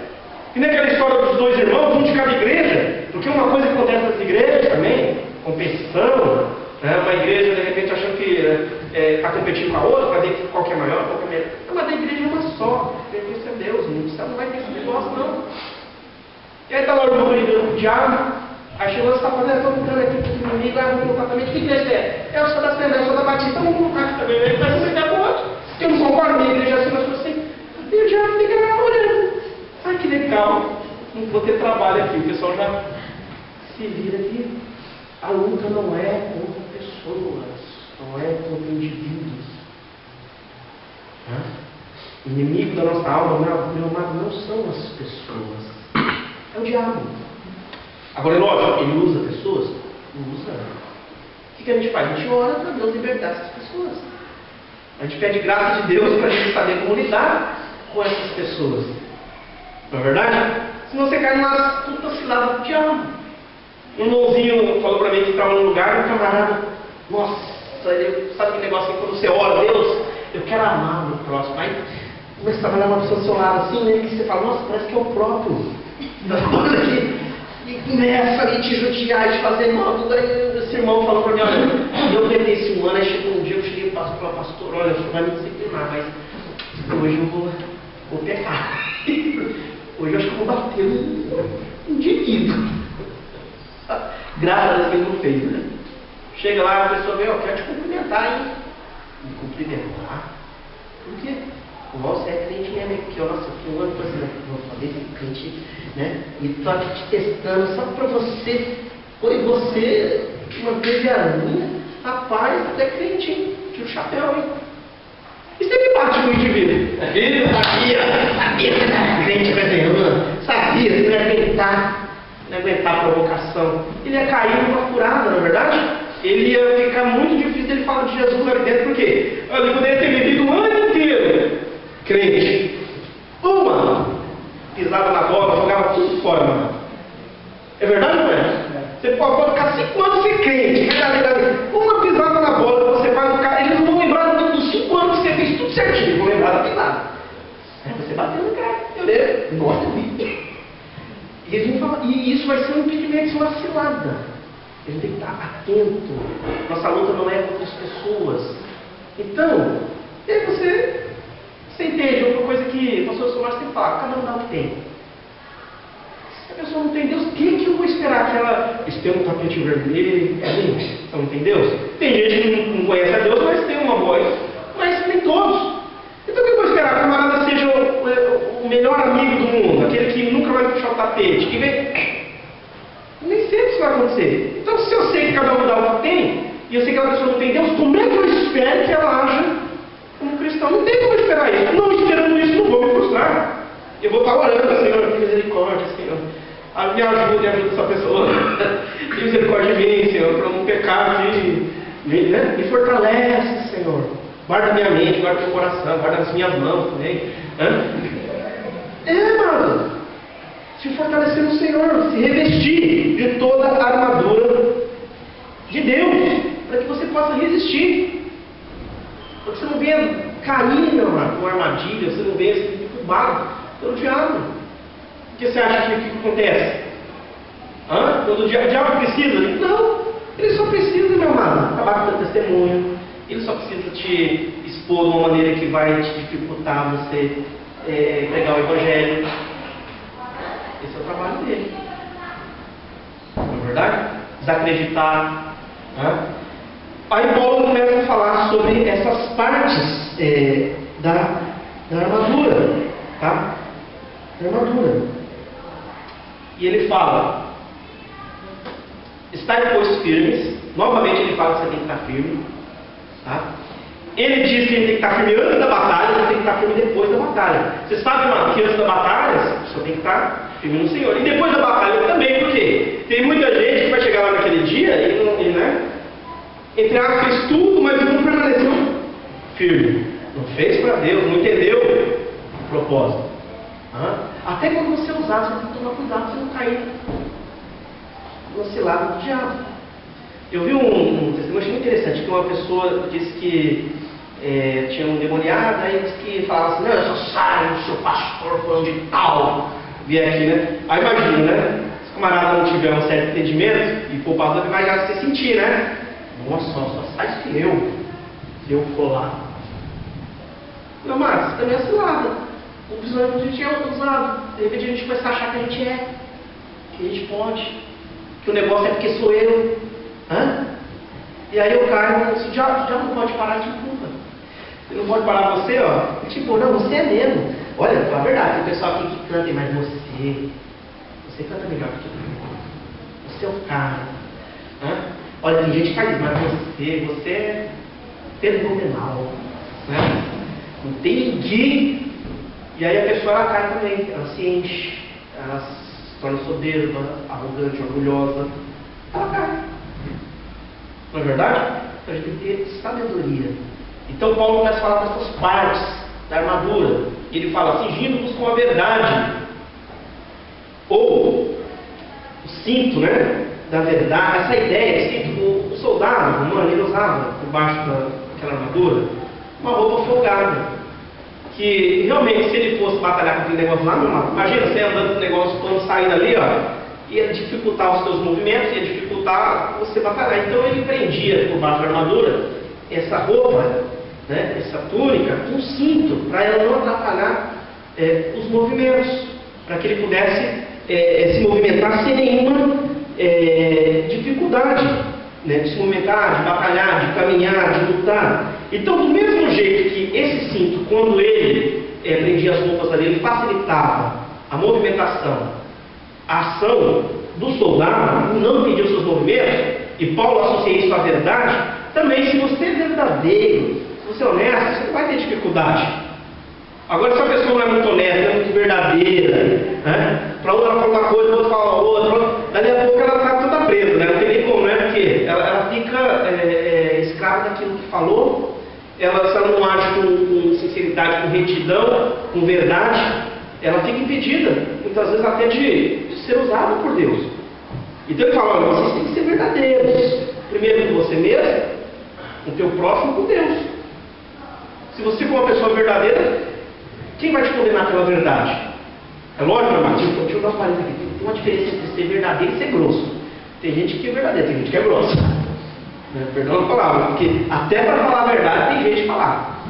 E naquela história dos dois irmãos, um de cada igreja, porque uma coisa que acontece nas igrejas também, competição, né? Uma igreja de repente achando que está competindo com a outra, para ver qual que é maior, qual que é melhor. Mas a igreja é uma só, isso é Deus, não vai ter esse negócio não. E aí está lá o irmão brigando com o diabo, aí chegou e está falando, estou lutando aqui com o inimigo, vamos lutar também. Que igreja é? Eu sou da Assembleia, eu sou da Batista, vamos lutar aqui também. Ele vai se brigar com o outro, que eu não concordo, minha igreja é assim, mas assim. E o diabo fica lá olhando. Ah, que legal, não vou ter trabalho aqui, o pessoal já se vira aqui. A luta não é contra pessoas, não é contra indivíduos. O inimigo da nossa alma, meu amado, não são as pessoas. É o diabo. Agora, é lógico, ele usa pessoas? Usa. O que a gente faz? A gente ora para Deus libertar essas pessoas. A gente pede graça de Deus para a gente saber como lidar com essas pessoas. Não é verdade? Senão você cai numa puta cilada do diabo. Um irmãozinho falou para mim que estava num lugar e um camarada, nossa, ele, sabe que negócio que quando você ora a Deus, eu quero amar o meu próximo. Aí começa a trabalhar uma pessoa do seu lado assim, né? Que você fala, nossa, parece que é o próprio da coisa aqui. E começa a te judiar, te fazer mal. Tudo aí, esse irmão falou para mim, olha, eu tentei esse ano, aí chegou um dia, eu cheguei para o pastor, olha, o senhor vai me disciplinar, mas hoje eu vou pecar. Hoje eu acho que eu vou bater um indivíduo. Graças a Deus que ele não fez, né? Chega lá, a pessoa vê, eu quero te cumprimentar, hein? Me cumprimentar? Por quê? Você é crente mesmo, aqui, ó, nossa, aqui um ano fazendo vou fazer esse crente, né? E tô aqui te testando só para você. Foi você que manteve a linha, rapaz, até crente, hein? Tira o chapéu, hein? E sempre bate no indivíduo. Ele sabia que você era crente brasileiro, sabia que não ia aguentar a provocação. Ele ia cair numa furada, não é verdade? Ele ia ficar muito difícil dele falar de Jesus ali dentro, porque ele poderia ter vivido um ano inteiro crente. Uma pisada na bola, jogava tudo fora, mano. É verdade ou não é? Você pode ficar 5 anos sem crente, uma pisada na bola, você vai ficar. Eles não vão lembrar dos 5 anos que você fez tudo certinho, vão lembrar da pisada. Aí você bateu no cara, entendeu? Gosta de e eles vão falar, e isso vai ser um impedimento, isso é uma cilada. A gente tem que estar atento. Nossa luta não é contra as pessoas. Então, aí você entende uma coisa que o pastor Solar sempre fala, cada um dá o que tem. Se a pessoa não tem Deus, o que eu vou esperar que ela esteja um tapete vermelho? Então não tem Deus? Tem gente que não conhece a Deus, mas tem uma voz. Mas nem todos. Então o que eu vou esperar? Que o camarada seja o melhor amigo do mundo, aquele que nunca vai puxar o tapete, que vem. Nem sei se isso vai acontecer. Então, se eu sei que cada um dá o que tem, e eu sei que aquela pessoa não tem Deus, como é que eu espero que ela haja como cristão? Não tem como esperar isso. Não esperando isso, não vou me frustrar. Eu vou estar orando, Senhor, que misericórdia, Senhor. Me ajude essa pessoa. Que misericórdia de mim, Senhor, para não pecar aqui. Me fortalece, Senhor. Guarda minha mente, guarda meu coração, guarda as minhas mãos também. Mano. Se fortalecer no Senhor, se revestir de toda a armadura de Deus, para que você possa resistir. Para que você não venha cair numa armadilha, você não venha ser derrubado pelo diabo. O que você acha que acontece? Quando o diabo precisa? Não, ele só precisa, meu amado, acabar com o teu testemunho. Ele só precisa te expor de uma maneira que vai te dificultar você pregar o Evangelho. Esse é o trabalho dele. Não é verdade? Desacreditar. Aí Paulo começa a falar sobre essas partes da armadura. Tá? Da armadura. E ele fala: estai, pois, firmes. Novamente ele fala que você tem que estar firme. Tá? Ele diz que a gente tem que estar firme antes da batalha, você tem que estar firme depois da batalha. Você sabe, mano, que antes da batalha você tem que estar firme no Senhor. E depois da batalha também, por quê? Tem muita gente que vai chegar lá naquele dia e né? Entre aspas, fez tudo, mas não permaneceu firme. Não fez para Deus, não entendeu o propósito. Até quando você usar, você tem que tomar cuidado para você não cair no cilado do diabo. Eu vi um testemunho muito interessante, que uma pessoa disse que tinha um endemoniado, aí disse que falava assim, não, eu sou sábio, eu sou pastor, fulano de tal, vier aqui, né? Aí imagina, né? Se o camarada não tiver um certo entendimento, e for pastor, ele vai já se sentir, né? Nossa, só sai se eu for lá. Não, mas isso também é cilada. O prisioneiro a gente é usado. De repente a gente começa a achar que a gente é, que a gente pode, que o negócio é porque sou eu. E aí eu caio, o diabo não pode parar de culpa. Ele não pode parar você, ó. Tipo, não, você é mesmo. Olha, a verdade, tem pessoal aqui que canta, mas você canta melhor que todo mundo. Você é o cara. Olha, tem gente que faz isso, mas você é fenomenal. Né? Não tem ninguém. E aí a pessoa ela cai também, ela se enche, ela se torna soberba, arrogante, orgulhosa. Ela cai. Não é verdade? Então a gente tem que ter sabedoria. Então Paulo começa a falar dessas partes da armadura. E ele fala, cingindo-vos com a verdade. Ou o cinto, né? Da verdade. Essa ideia, cinto, o soldado romano, ele usava por baixo daquela armadura uma roupa folgada. Que realmente, se ele fosse batalhar com aquele negócio lá, meu irmão, imagina você andando com o negócio, quando saindo ali, ó, ia dificultar os seus movimentos, ia dificultar você batalhar. Então ele prendia por baixo da armadura essa roupa, né, essa túnica, um cinto, para ela não atrapalhar os movimentos, para que ele pudesse se movimentar sem nenhuma dificuldade, né, de se movimentar, de batalhar, de caminhar, de lutar. Então, do mesmo jeito que esse cinto, quando ele prendia as roupas ali, ele facilitava a movimentação, a ação do soldado, não impedir os seus movimentos, e Paulo associa isso à verdade, também se você é verdadeiro, se você é honesto, você não vai ter dificuldade. Agora, se a pessoa não é muito honesta, é muito verdadeira, né? Para outra ela fala uma coisa, para outra fala outra, dali a pouco ela está toda presa, né? Não tem nem como, né? Porque ela fica escrava daquilo que falou, se ela não age com sinceridade, com retidão, com verdade, ela fica impedida, muitas vezes até de ser usada por Deus. Então ele fala, olha, vocês têm que ser verdadeiros, primeiro com você mesmo, com o teu próximo, com Deus. Se você for uma pessoa verdadeira, quem vai te condenar pela verdade? É lógico, meu irmão, deixa eu dar uma palhinha aqui. Tem uma diferença entre ser verdadeiro e ser grosso. Tem gente que é verdadeira, tem gente que é grossa. Né? Perdão a palavra, porque até para falar a verdade tem gente que falar.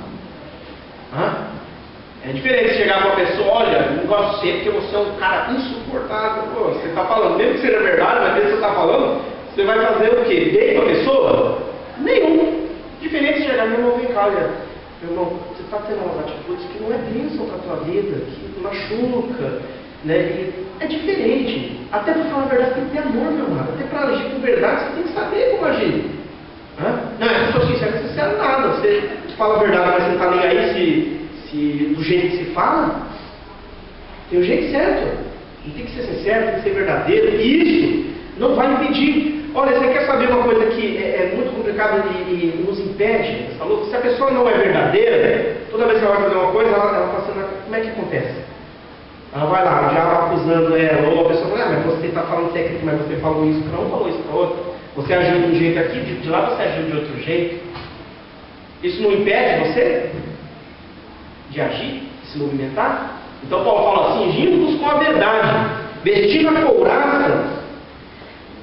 É diferente chegar para uma pessoa, olha, não gosto de você porque você é um cara insuportável. Pô, você está falando, mesmo que seja verdade, mas mesmo que você está falando, você vai fazer o quê? Bem para a pessoa? Nenhum. Diferente de chegar, meu irmão, vem cá, olha, meu irmão, você está tendo umas atitudes que não é bênção para a tua vida, que machuca, né? E é diferente. Até para falar a verdade tem que ter amor, meu irmão. Até para agir com verdade você tem que saber como agir. Não, é pessoa sincera, não é sincero nada. Você fala a verdade, mas você não está nem aí se do jeito que se fala. Tem o jeito certo. Não tem que ser sincero, tem que ser verdadeiro. E isso não vai impedir. Olha, você quer saber uma coisa que é muito complicada e nos impede essa luta? Se a pessoa não é verdadeira, toda vez que ela vai fazer uma coisa, ela está sendo. Como é que acontece? Ela vai lá, o diabo acusando ela, ou a pessoa fala, mas você está falando técnico, mas você falou isso para um, falou isso para outro. Você agiu de um jeito aqui, de lá você agiu de outro jeito. Isso não impede você de agir, de se movimentar? Então Paulo fala assim, cingindo-vos com a verdade, vestindo a couraça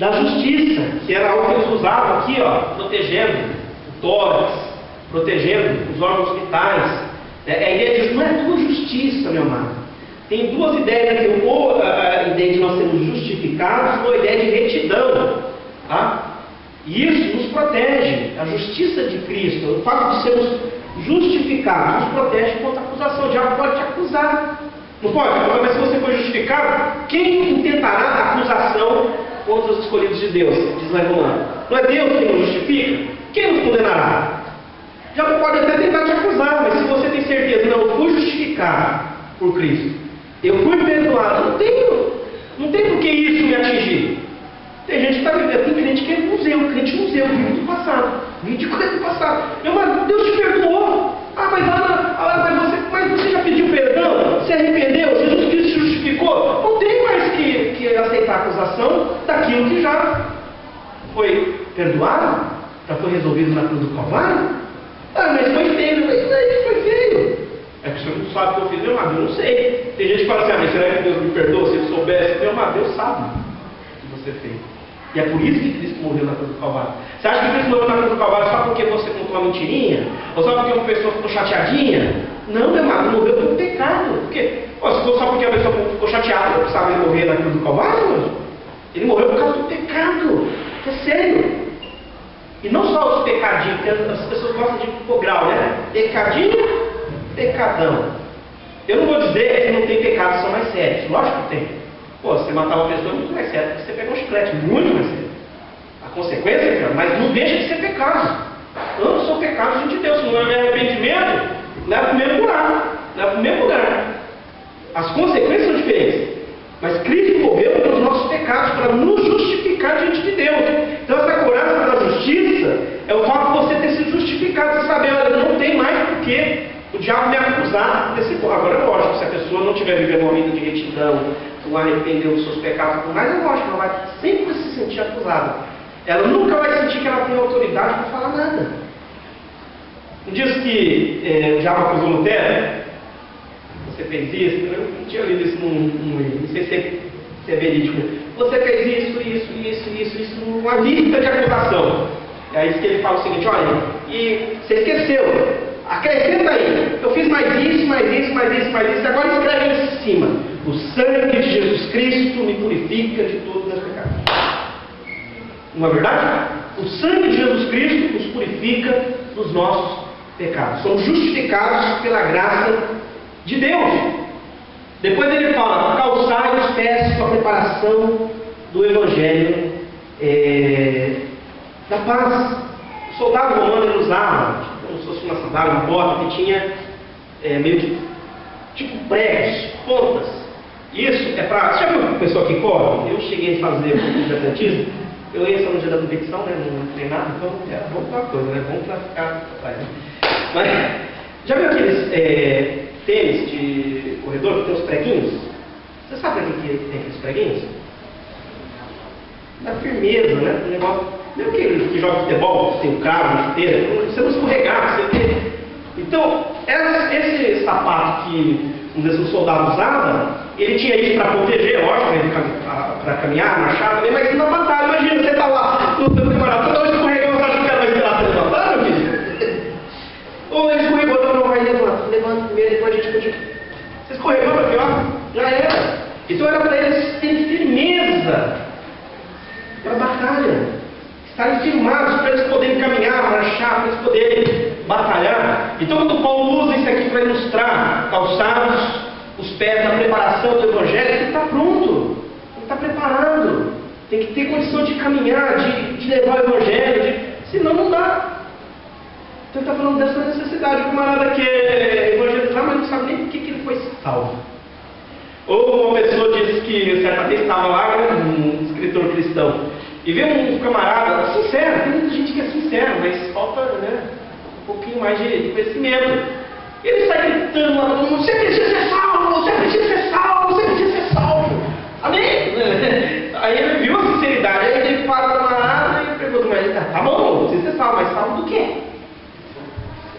da justiça, que era algo que eles usavam aqui, ó, protegendo o tórax, protegendo os órgãos vitais. A ideia disso não é tudo justiça, meu amado. Tem duas ideias aqui, ou a ideia de nós sermos justificados, ou a ideia de retidão. Tá? E isso nos protege, a justiça de Cristo, o fato de sermos justificados, nos protege contra a acusação. O diabo pode te acusar, não pode? Mas se você for justificado, quem intentará a acusação contra os escolhidos de Deus? Diz lá em Romano. Não é Deus quem nos justifica? Quem nos condenará? O diabo pode até tentar te acusar, mas se você tem certeza, não, eu fui justificado por Cristo, eu fui perdoado, não tem por que isso me atingir. Tem gente que está vivendo, tem crente que é crente museu, vive do passado, vive de coisa do passado. Meu irmão, Deus te perdoou. Mas lá aceitar a acusação daquilo que já foi perdoado, já foi resolvido na cruz do Calvário. Ah, mas foi feio, mas daí foi feio. É que o senhor não sabe o que eu fiz, meu amado, eu não sei. Tem gente que fala assim, ah, mas será que Deus me perdoa? Se ele soubesse, meu amado, Deus sabe o que você fez. E é por isso que Cristo morreu na cruz do Calvário. Você acha que Cristo morreu na cruz do Calvário só porque você contou uma mentirinha? Ou só porque uma pessoa ficou chateadinha? Não, meu amado, morreu por pecado. Por quê? Pô, se for só porque a pessoa ficou chateada, não precisava ele morrer na cruz do Calvário, mano. Ele morreu por causa do pecado. É sério. E não só os pecadinhos, porque as pessoas gostam de pôr grau, né? Pecadinho, pecadão. Eu não vou dizer que não tem pecados que são mais sérios. Lógico que tem. Pô, você matar uma pessoa é muito mais sério que você pegar um chiclete. Muito mais sério. A consequência é pior, mas não deixa de ser pecado. Ambos são pecados diante de Deus. Se não houver arrependimento, leva para o mesmo buraco. Leva para o mesmo lugar. As consequências são diferentes. Mas Cristo morreu pelos nossos pecados para nos justificar diante de Deus. Então essa coraça da justiça é o fato de você ter sido justificado. Você saber, olha, não tem mais porque o diabo me acusar desse ponto. Agora é lógico, se a pessoa não estiver vivendo uma vida de retidão, não arrepender dos seus pecados, por mais é lógico, ela vai sempre se sentir acusada. Ela nunca vai sentir que ela tem autoridade para falar nada. Não diz que o diabo acusou Lutero? Você fez isso? Eu não tinha lido isso não sei se é verídico. Você fez isso, numa lista de acusação. É isso que ele fala o seguinte, olha, e você esqueceu, acrescenta aí, eu fiz mais isso, agora escreve aí em cima. O sangue de Jesus Cristo me purifica de todos os meus pecados. Não é verdade? O sangue de Jesus Cristo nos purifica dos nossos pecados. Somos justificados pela graça de Deus. Depois ele fala, calçai os pés com a preparação do Evangelho da paz. O soldado romano ele usava, como se fosse uma sandália, uma bota que tinha meio de tipo pregos, pontas. Isso é para. Você já viu uma pessoa que corre? Eu cheguei a fazer um pouco de atletismo. Eu ia só no dia da competição, né? Não treinava, então era bom para uma coisa, né? Bom para ficar atrás. Né? Mas já viu aqueles tênis de corredor que tem os preguinhos? Você sabe para que tem aqueles preguinhos? Da firmeza, né? O negócio. Não é aquele que joga futebol, tem o cravo, a chuteira, você não escorregar, você tem. Então, esse sapato que um soldado usava, ele tinha isso para proteger, lógico, para caminhar, marchar também, mas na batalha, imagina, você está lá no seu camarada, toda vez escorregando, você acha que o cara vai esperar você levantar, meu filho? Ou ele escorregou, não vai levantar, levanta primeiro, depois a gente continua. Você escorregou, meu filho, ó, já era. Então era para eles terem firmeza para a batalha. Estarem firmados para eles poderem caminhar, marchar, para eles poderem batalhar. Então, quando Paulo usa isso aqui para ilustrar, calçados os pés na preparação do Evangelho, ele está pronto, ele está preparado, tem que ter condição de caminhar, de levar o Evangelho, senão não dá. Então, ele está falando dessa necessidade. O camarada quer evangelizar, mas não sabe nem por que ele foi salvo. Ou uma pessoa disse que certa vez estava lá, um escritor cristão, e vê um camarada sincero, tem muita gente que é sincera, mas falta, né, um pouquinho mais de conhecimento. Ele sai gritando lá, todo mundo, você precisa ser salvo, você precisa ser salvo, você precisa ser salvo. Amém? Aí ele viu a sinceridade, aí ele para o camarada e pergunta, mas tá bom, precisa ser salvo, mas salvo do quê?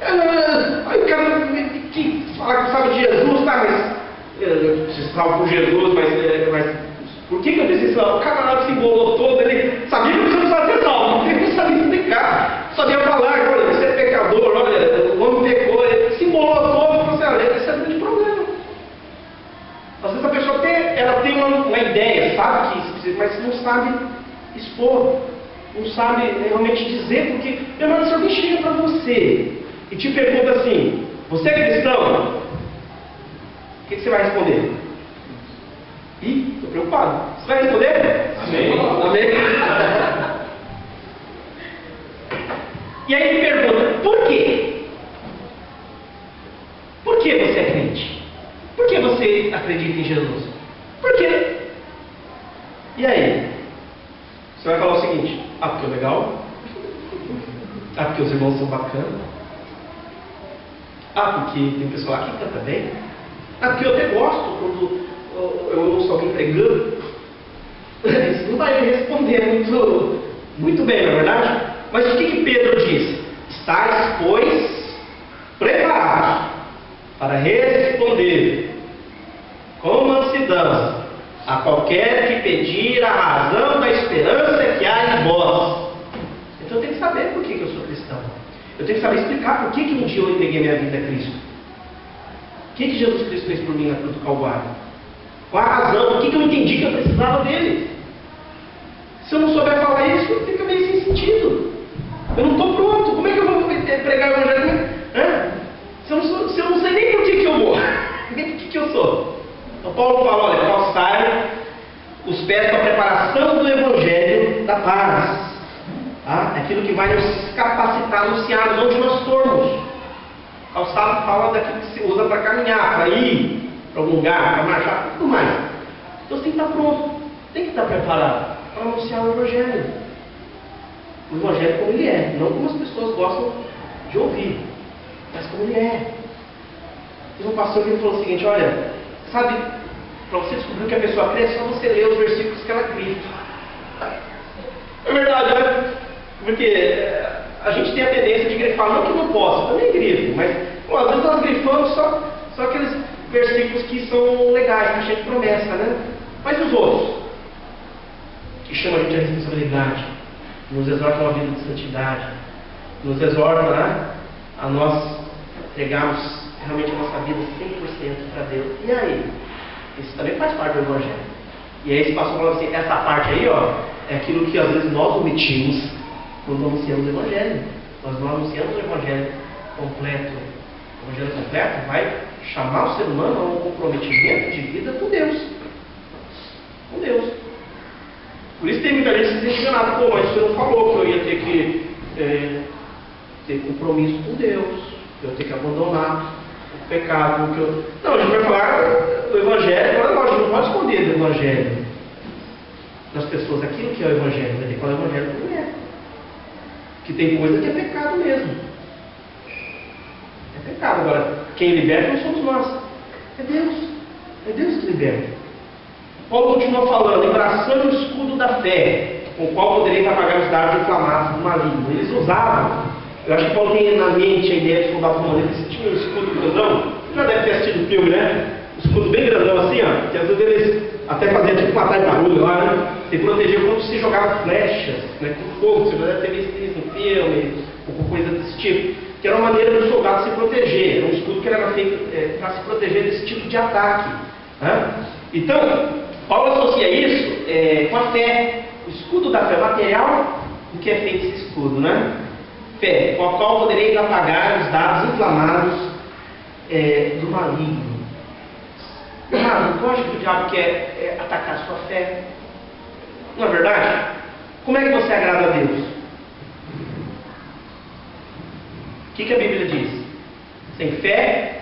Aí o cara que fala que sabe de Jesus, tá, mas se salvo por Jesus, mas por que eu preciso salvar? O camarada se embolou todo, ele sabia que não precisava ser salvo, ele não sabia explicar, sabia falar, olha, você é pecador, olha, o homem pecou, ele se embolou todo e falou assim, olha, esse é o grande problema. Às vezes a pessoa tem uma ideia, sabe que isso precisa, mas não sabe expor, não sabe realmente dizer, porque, meu irmão, se alguém chega para você e te pergunta assim, você é cristão? O que você vai responder? Ih, estou preocupado. Você vai responder? Amém. Amém. E aí ele pergunta, por quê? Por que você é crente? Por que você acredita em Jesus? Por quê? E aí? Você vai falar o seguinte, porque é legal. Porque os irmãos são bacanas. Porque tem pessoa lá que canta bem. Porque eu até gosto quando eu ouço alguém pregando. responder muito bem, não é verdade? Mas o que Pedro diz? Estais, pois, preparados para responder com mansidão a qualquer que pedir a razão da esperança que há em vós. Então eu tenho que saber por que eu sou cristão. Eu tenho que saber explicar por que um dia eu entreguei minha vida a Cristo. O que Jesus Cristo fez por mim na cruz do Calvário? Qual a razão? Por que eu entendi que eu precisava dele? Se eu não souber falar isso, fica meio sem sentido. Eu não estou pronto. Como é que eu vou pregar o Evangelho? Se eu não sei nem por que eu vou, nem por que eu sou. Então Paulo fala, olha, calçai os pés para a preparação do Evangelho da paz. Tá? Aquilo que vai nos capacitar, anunciar onde nós formos. Calçado fala daquilo que se usa para caminhar, para ir para algum lugar, para marchar, tudo mais. Então você tem que estar pronto, tem que estar preparado para anunciar o Evangelho. O Evangelho como ele é, não como as pessoas gostam de ouvir, mas como ele é. E um pastor que falou o seguinte, olha, sabe, para você descobrir que a pessoa crê, é só você ler os versículos que ela grita. É verdade, né? Porque a gente tem a tendência de grifar, não que não possa, eu também grifo, mas às vezes nós grifamos só aqueles versículos que são legais, que a gente promessa, né? Mas os outros, que chamam a gente a responsabilidade, nos exortam a vida de santidade, nos exortam, né, a nós entregarmos realmente a nossa vida 100% para Deus. E aí? Isso também faz parte do Evangelho. E aí esse pastor fala assim, essa parte aí, ó, é aquilo que às vezes nós omitimos quando anunciamos o Evangelho. Nós não anunciamos o Evangelho completo. O Evangelho completo vai chamar o ser humano a um comprometimento de vida com Deus. Com Deus. Por isso tem muita gente se enganada. Pô, mas você não falou que eu ia ter que ter compromisso com Deus, que eu ia ter que abandonar o pecado. Não, a gente vai falar do Evangelho. Agora, a gente não pode esconder do Evangelho das pessoas aquilo que é o Evangelho. Vai ter que falar o Evangelho como é. Que tem coisa que é pecado mesmo. É pecado. Agora, quem liberta não somos nós. É Deus. É Deus que liberta. Paulo continua falando, embraçando o escudo da fé, com o qual podereis apagar os dardos inflamados do maligno. Eles usavam, eu acho que Paulo tem na mente a ideia de soldado romano, eles tinham um escudo grandão, já deve ter assistido o filme, né? Um escudo bem grandão assim, ó, que às vezes eles até faziam tipo matar de barulho lá, né? Se proteger quando se jogava flechas, né, com fogo, você já deve ter visto isso no filme, ou coisa desse tipo. Que era uma maneira do soldado se proteger, era um escudo que era feito para se proteger desse tipo de ataque. Né? Então, Paulo associa isso com a fé, o escudo da fé, o material do que é feito esse escudo, né? Fé, com a qual podereis apagar os dardos inflamados do maligno. Amado, tu acha que o diabo quer atacar a sua fé? Não é verdade? Como é que você agrada a Deus? O que a Bíblia diz? Sem fé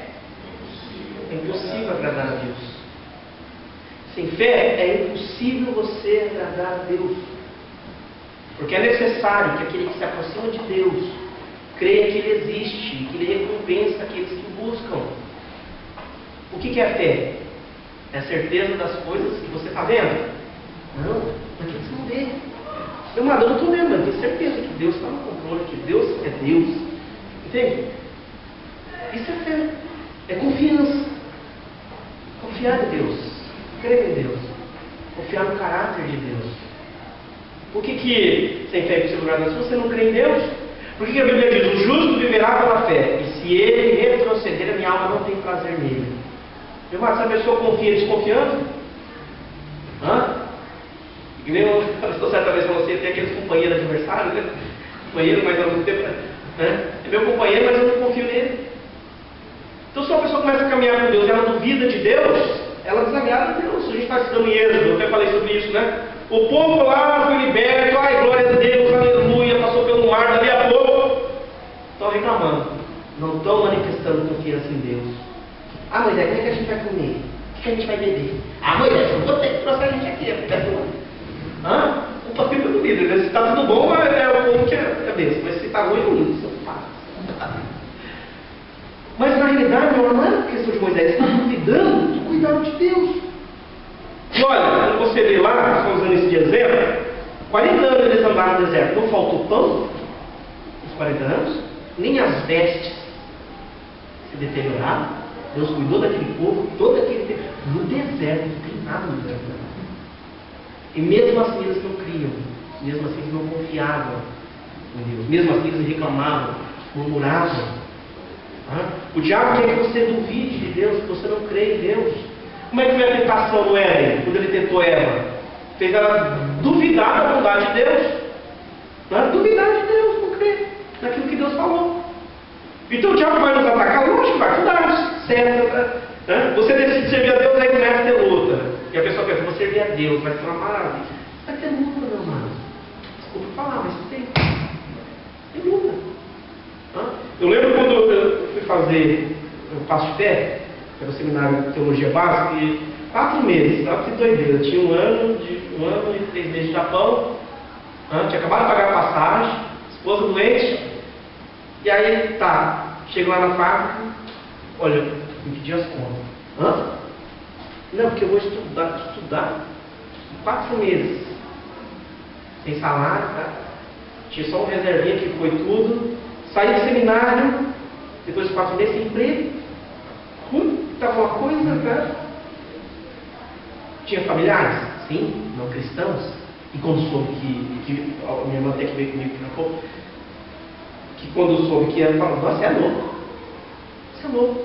é impossível agradar a Deus. Sem fé é impossível você agradar a Deus. Porque é necessário que aquele que se aproxima de Deus creia que Ele existe, que Ele recompensa aqueles que o buscam. O que é a fé? É a certeza das coisas que você está vendo? Não, porque você não vê. Meu amado, eu não estou vendo, mas eu tenho certeza que Deus está no controle, que Deus é Deus. Entende? Isso é fé. É confiança. Confiar em Deus. Crer em Deus. Confiar no caráter de Deus. Por que sem fé é impossível agradar a Deus? Se você não crê em Deus, por que a Bíblia diz: o justo viverá pela fé, e se ele retroceder, a minha alma não tem prazer nele? Meu irmão, se a pessoa confia desconfiando, que nem eu certa vez para você, tem aqueles companheiros adversários, né? Companheiro, mas ao mesmo tempo, né? É meu companheiro, mas eu não confio nele. Então, se uma pessoa começa a caminhar com Deus e ela duvida de Deus, ela desagrada a Deus. A gente está estudando em Êxodo, eu até falei sobre isso, né? O povo lá foi liberto, ai, glória a Deus, aleluia, passou pelo mar, dali a pouco estão reclamando, não estão manifestando confiança em Deus. Ah, Moisés, como é que a gente vai comer? O que a gente vai beber? Ah, Moisés, você que trouxe a gente aqui, o papel do líder, né? Se está tudo bom, é o povo que é bênção, mas se está ruim, é ruim, isso é fácil. Mas na realidade, não é questão de Moisés, ele está duvidando do cuidado de Deus. E olha, quando você vê lá, estou usando isso de exemplo, 40 anos eles andaram no deserto, não faltou pão nos 40 anos? Nem as vestes se deterioraram? Deus cuidou daquele povo todo aquele tempo. No deserto, não tem nada no deserto. E mesmo assim eles não criam, mesmo assim eles não confiavam em Deus, mesmo assim eles reclamavam, murmuravam. O diabo quer que você duvide de Deus, que você não crê em Deus. Como é que foi a tentação no Éden, quando ele tentou Eva? Fez ela duvidar da bondade de Deus. Duvidar de Deus, não crer naquilo que Deus falou. Então o diabo vai nos atacar? Lógico, vai com dardos, certo? Você decide servir a Deus, aí começa a ter luta. E a pessoa pensa, vou servir a Deus, vai ser uma maravilha. Vai ter luta, meu irmão. Desculpa falar, mas tem luta. Eu lembro quando eu fui fazer o Passo de Fé, que era o seminário de Teologia Básica, e 4 meses, olha que doideira. Eu tinha um ano e 3 meses de Japão, tinha acabado de pagar a passagem, esposa doente, e aí chego lá na fábrica, olha, me pedi as contas. Não, porque eu vou estudar 4 meses, sem salário, tinha só um reservinha que foi tudo, saí do seminário, depois de 4 meses sem emprego, estava uma coisa, Tinha familiares? Sim, não cristãos. E quando soube que minha irmã até que veio comigo daqui a pouco, que quando soube que ia falar, nossa, você é louco. Você é louco.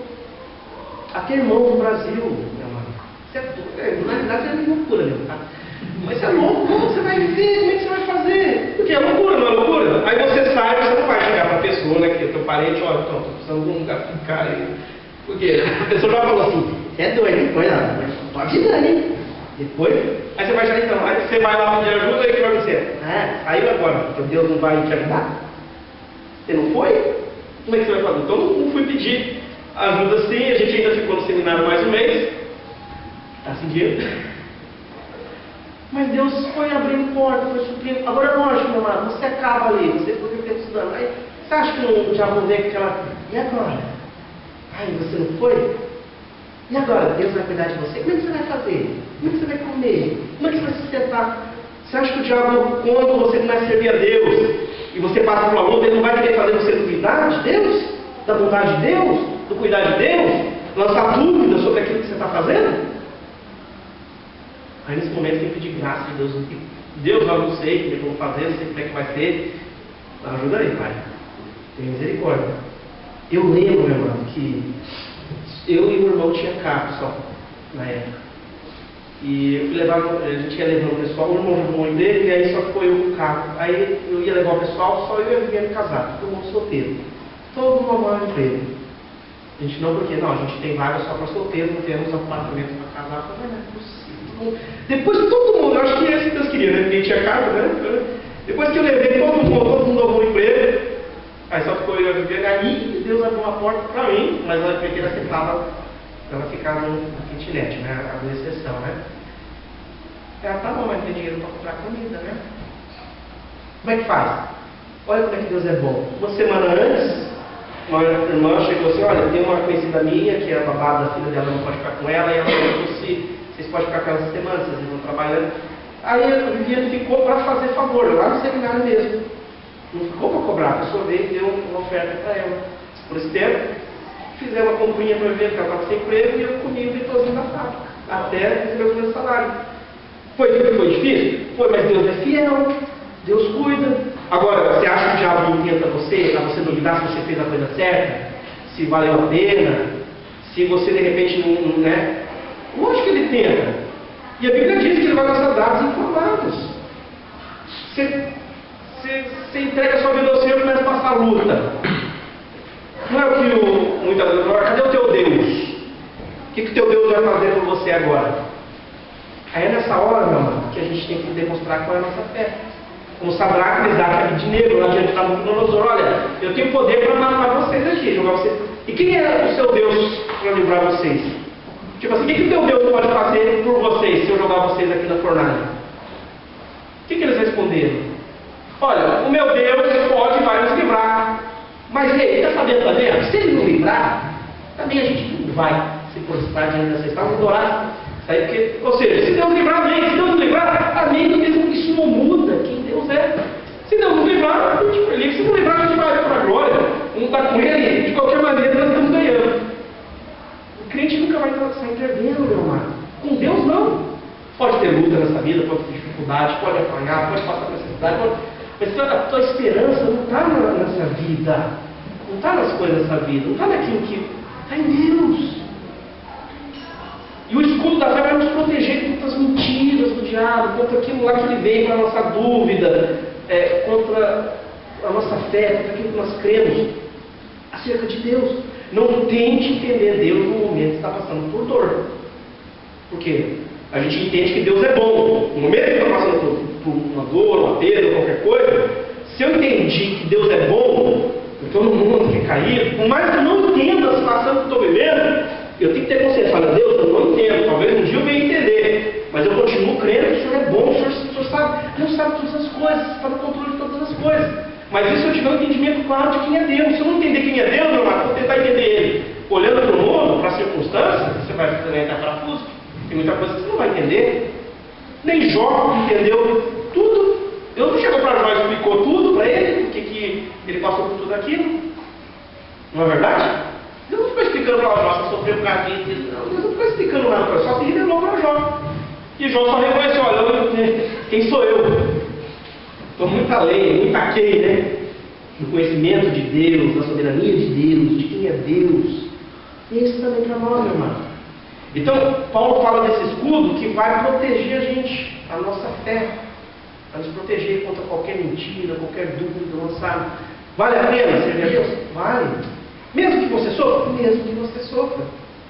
Até irmão no Brasil, minha mãe. Você é doido. Na verdade é loucura mesmo, tá? Mas você é louco, como você vai viver? Como é que você vai fazer? Porque é loucura, não é loucura? Aí você sai, você não vai chegar para a pessoa, né, que é teu parente, olha, estou precisando de um lugar para ficar aí. Porque a pessoa já falou assim, você é doido, hein? Pois não, mas tô avisando, hein? Depois, aí você vai já então, aí você vai lá pedir ajuda, aí o que vai acontecer? Saiu agora, porque Deus não vai te ajudar? Você não foi? Como é que você vai fazer? Então não fui pedir ajuda sim, a gente ainda ficou no seminário mais um mês, tá sem dinheiro. Mas Deus foi abrindo porta, foi suprindo. Agora, lógico, meu amado, você acaba ali, você ficou o tempo estudando. Aí, você acha que não já vão ver aquela. E agora? Ai, você não foi? E agora? Deus vai cuidar de você? Como é que você vai fazer? Como é que você vai comer? Como é que você vai se sustentar? Você acha que o diabo, quando você começa a servir a Deus e você passa por uma luta, ele não vai querer fazer você duvidar de Deus? Da bondade de Deus? Do cuidar de Deus? Lançar dúvidas sobre aquilo que você está fazendo? Aí nesse momento tem que pedir graça de Deus. Deus, eu não sei como é que eu vou fazer, não sei como é que vai ser. Ajuda aí, Pai. Tem misericórdia. Eu lembro, meu irmão, que eu e o irmão tinha carro só, na época. E eu fui levar, a gente ia levando o pessoal, o irmão arrumou um dele, e aí só foi eu com o carro. Aí eu ia levar o pessoal, só eu e a Viviane casado, todo mundo solteiro. Todo mundo arrumando emprego. A gente não, porque não, a gente tem vaga só para solteiro, não temos apartamento para casar. Eu falei, não é possível. Depois todo mundo, eu acho que é isso que Deus queria, né? Ninguém tinha casa, né? Depois que eu levei todo mundo arrumou um emprego. Aí só ficou eu a Viviane, aí Deus abriu uma porta para mim, mas ela peguei ela sentava para ela ficar no kitnet, né? A exceção, né? Ela, tá bom, mas não tem dinheiro para comprar comida, né? Como é que faz? Olha como é que Deus é bom. Uma semana antes, uma irmã chegou assim, olha, tem uma conhecida minha, que é a babá da filha dela, não pode ficar com ela, e ela perguntou se vocês podem ficar com ela essa semana, vocês estão trabalhando. Aí a Viviane ficou para fazer favor, lá no seminário mesmo. Não ficou para cobrar, a pessoa veio e deu uma oferta para ela. Por esse tempo, fizemos uma comprinha para ver que ela estava sem emprego e eu comi o bitozinho da fábrica, até receber o meu salário. Foi difícil? Foi, mas Deus é fiel, Deus cuida. Agora, você acha que o diabo não tenta você, para você duvidar se você fez a coisa certa? Se valeu a pena? Se você de repente não, né? Lógico que ele tenta. E a Bíblia diz que ele vai lançar dados inflamados. Você entrega a sua vida ao Senhor e começa a passar a luta. Não é o que muitas vezes fala, cadê o teu Deus? O que o teu Deus vai fazer por você agora? Aí é nessa hora, meu irmão, que a gente tem que demonstrar qual é a nossa fé. Como Sadraque, Mesaque e Abednego, lá diante da Nabucodonosor, olha, eu tenho poder para matar vocês aqui, jogar vocês. E quem é o seu Deus para livrar vocês? Tipo assim, o que o teu Deus pode fazer por vocês se eu jogar vocês aqui na fornalha? O que eles responderam? Olha, o meu Deus pode e vai nos livrar. Mas ele está sabendo também, se ele não livrar, também a gente não vai se prostrar diante dessa história, vamos adorar. Ou seja, se Deus livrar, amém. Se Deus não livrar, amém. Isso não muda quem dúvida nessa vida, pode ter dificuldade, pode apanhar, pode passar necessidade, mas a tua esperança não está nessa vida, não está nas coisas dessa vida, não está naquilo que está em Deus. E o escudo da fé vai nos proteger contra as mentiras do diabo, contra aquilo lá que ele vem com a nossa dúvida, contra a nossa fé, contra aquilo que nós cremos acerca de Deus. Não tente entender Deus no momento que está passando por dor. Por quê? A gente entende que Deus é bom. No momento que está passando por uma dor, uma perda, qualquer coisa, se eu entendi que Deus é bom, todo mundo que cair, por mais que eu não entenda a situação que estou vivendo, eu tenho que ter consciência. Fala, Deus, eu não entendo, talvez um dia eu venha entender, mas eu continuo crendo que o Senhor é bom, o Senhor sabe, Deus sabe todas as coisas, está no controle de todas as coisas. Mas isso eu tiver um entendimento claro de quem é Deus. Se eu não entender quem é Deus, meu irmão, vou tentar entender Ele olhando para o mundo, para a circunstância, você vai entrar parafuso. Tem muita coisa que você não vai entender. Nem Jó entendeu tudo. Deus não chegou para Jó e explicou tudo para ele, porque que ele passou por tudo aquilo. Não é verdade? Deus não ficou explicando para Jó, você sofreu por causa disso. Deus não ficou explicando nada para Jó, só se revelou para Jó. E Jó só reconheceu, olha, quem sou eu? Estou muito além, muito aquém, né? Do conhecimento de Deus, da soberania de Deus, de quem é Deus. E isso também para nós, meu irmão. Então, Paulo fala desse escudo que vai proteger a gente, a nossa fé. Vai nos proteger contra qualquer mentira, qualquer dúvida, não sabe? Vale a pena servir a Deus? Vale. Mesmo que você sofra? Mesmo que você sofra.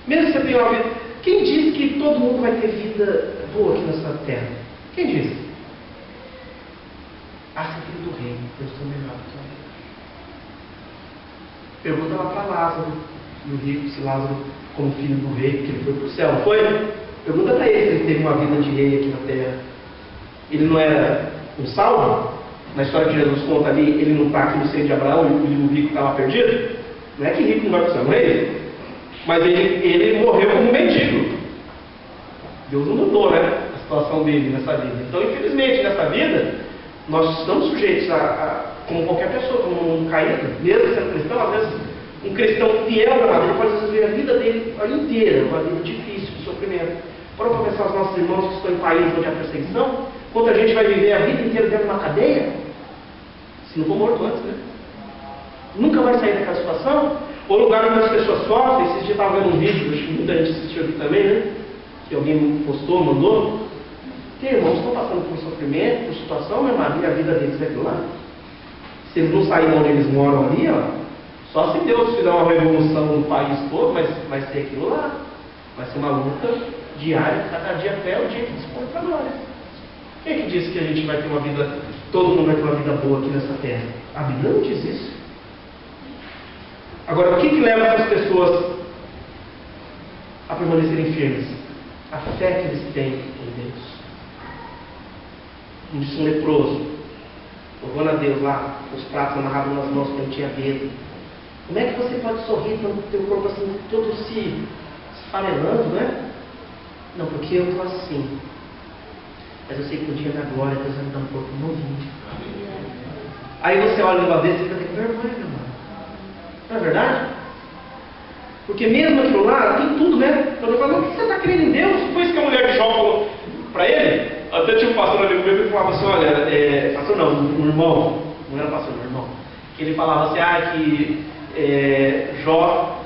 Mesmo que você tenha uma vida... Quem diz que todo mundo vai ter vida boa aqui nessa terra? Quem diz? Ser filho do rei, Deus tem melhor do que eu. Pergunta lá para Lázaro, e o rico, se Lázaro, como filho do rei, que ele foi para o céu, não foi? Pergunta para ele se ele teve uma vida de rei aqui na terra. Ele não era um salvo? Na história que Jesus conta ali, ele não está aqui no seio de Abraão e o rico estava perdido? Não é que rico não vai para o céu, não é ele? Mas ele morreu como mendigo. Deus não mudou, né, a situação dele nessa vida. Então, infelizmente, nessa vida, nós estamos sujeitos como qualquer pessoa, como um caído, mesmo sendo cristão. Às vezes, um cristão fiel na vida pode viver a vida dele inteira, uma vida difícil, de sofrimento. Para pensar os nossos irmãos que estão em países onde há perseguição, quanto a gente vai viver a vida inteira dentro de uma cadeia, se não for morto antes, né? Nunca vai sair daquela situação. Ou lugar onde as pessoas sofrem. Esses dias estava vendo um vídeo, acho que muita gente assistiu aqui também, né? Que alguém postou, mandou. Tem irmãos que estão passando por sofrimento, por situação, meu irmão, e a vida deles é aquilo lá. Se eles não saírem de onde eles moram ali, ó, só se Deus fizer uma revolução no país todo, mas vai ser aquilo lá. Vai ser uma luta diária, cada dia até o dia que dispõe para nós. Quem é que disse que a gente vai ter uma vida, todo mundo vai ter uma vida boa aqui nessa terra? A Bíblia não diz isso. Agora, o que leva essas pessoas a permanecerem firmes? A fé que eles têm em Deus. Como disse um leproso, louvando a Deus lá, os pratos amarrados nas mãos que não tinha dedo. Como é que você pode sorrir com o teu corpo assim, todo se esfarelando, né? Não, porque eu estou assim. Mas eu sei que no dia da glória Deus vai me dar um corpo novinho. Aí você olha numa desse e fica com vergonha, meu irmão. Não é verdade? Porque mesmo aquilo lá, tem tudo, né? Então eu falo, o que você está crendo em Deus? Foi isso que a mulher de Jó falou para ele? Até tinha um pastor ali comigo que falava assim, olha, pastor não, um irmão, não era pastor, um irmão, que ele falava assim, que Jó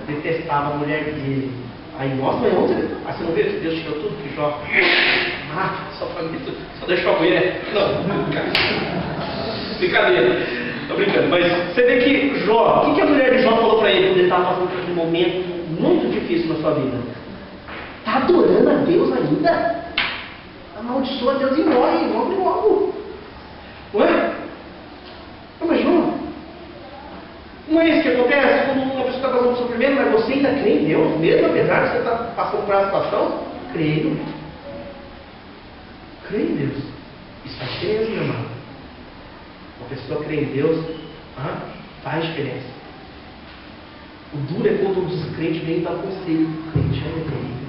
detestava a mulher dele. Aí, nossa, mas onde você não vê que Deus tirou tudo que Jó? Só falou isso, só deixou a mulher. Não, brincadeira, tô brincando, mas você vê que Jó, o que a mulher de Jó falou para ele quando ele estava passando por aquele momento muito difícil na sua vida? Está adorando a Deus ainda? Amaldiçoa Deus e morre logo. Não é? Imagina. Não é isso que acontece quando uma pessoa está passando por sofrimento, mas você ainda crê em Deus, mesmo apesar de você estar passando por essa situação? Creio. Creio em Deus. Isso faz diferença, meu irmão. Uma pessoa crê em Deus faz diferença. O duro é quando o descrente vem dar conselho do crente. É terrível.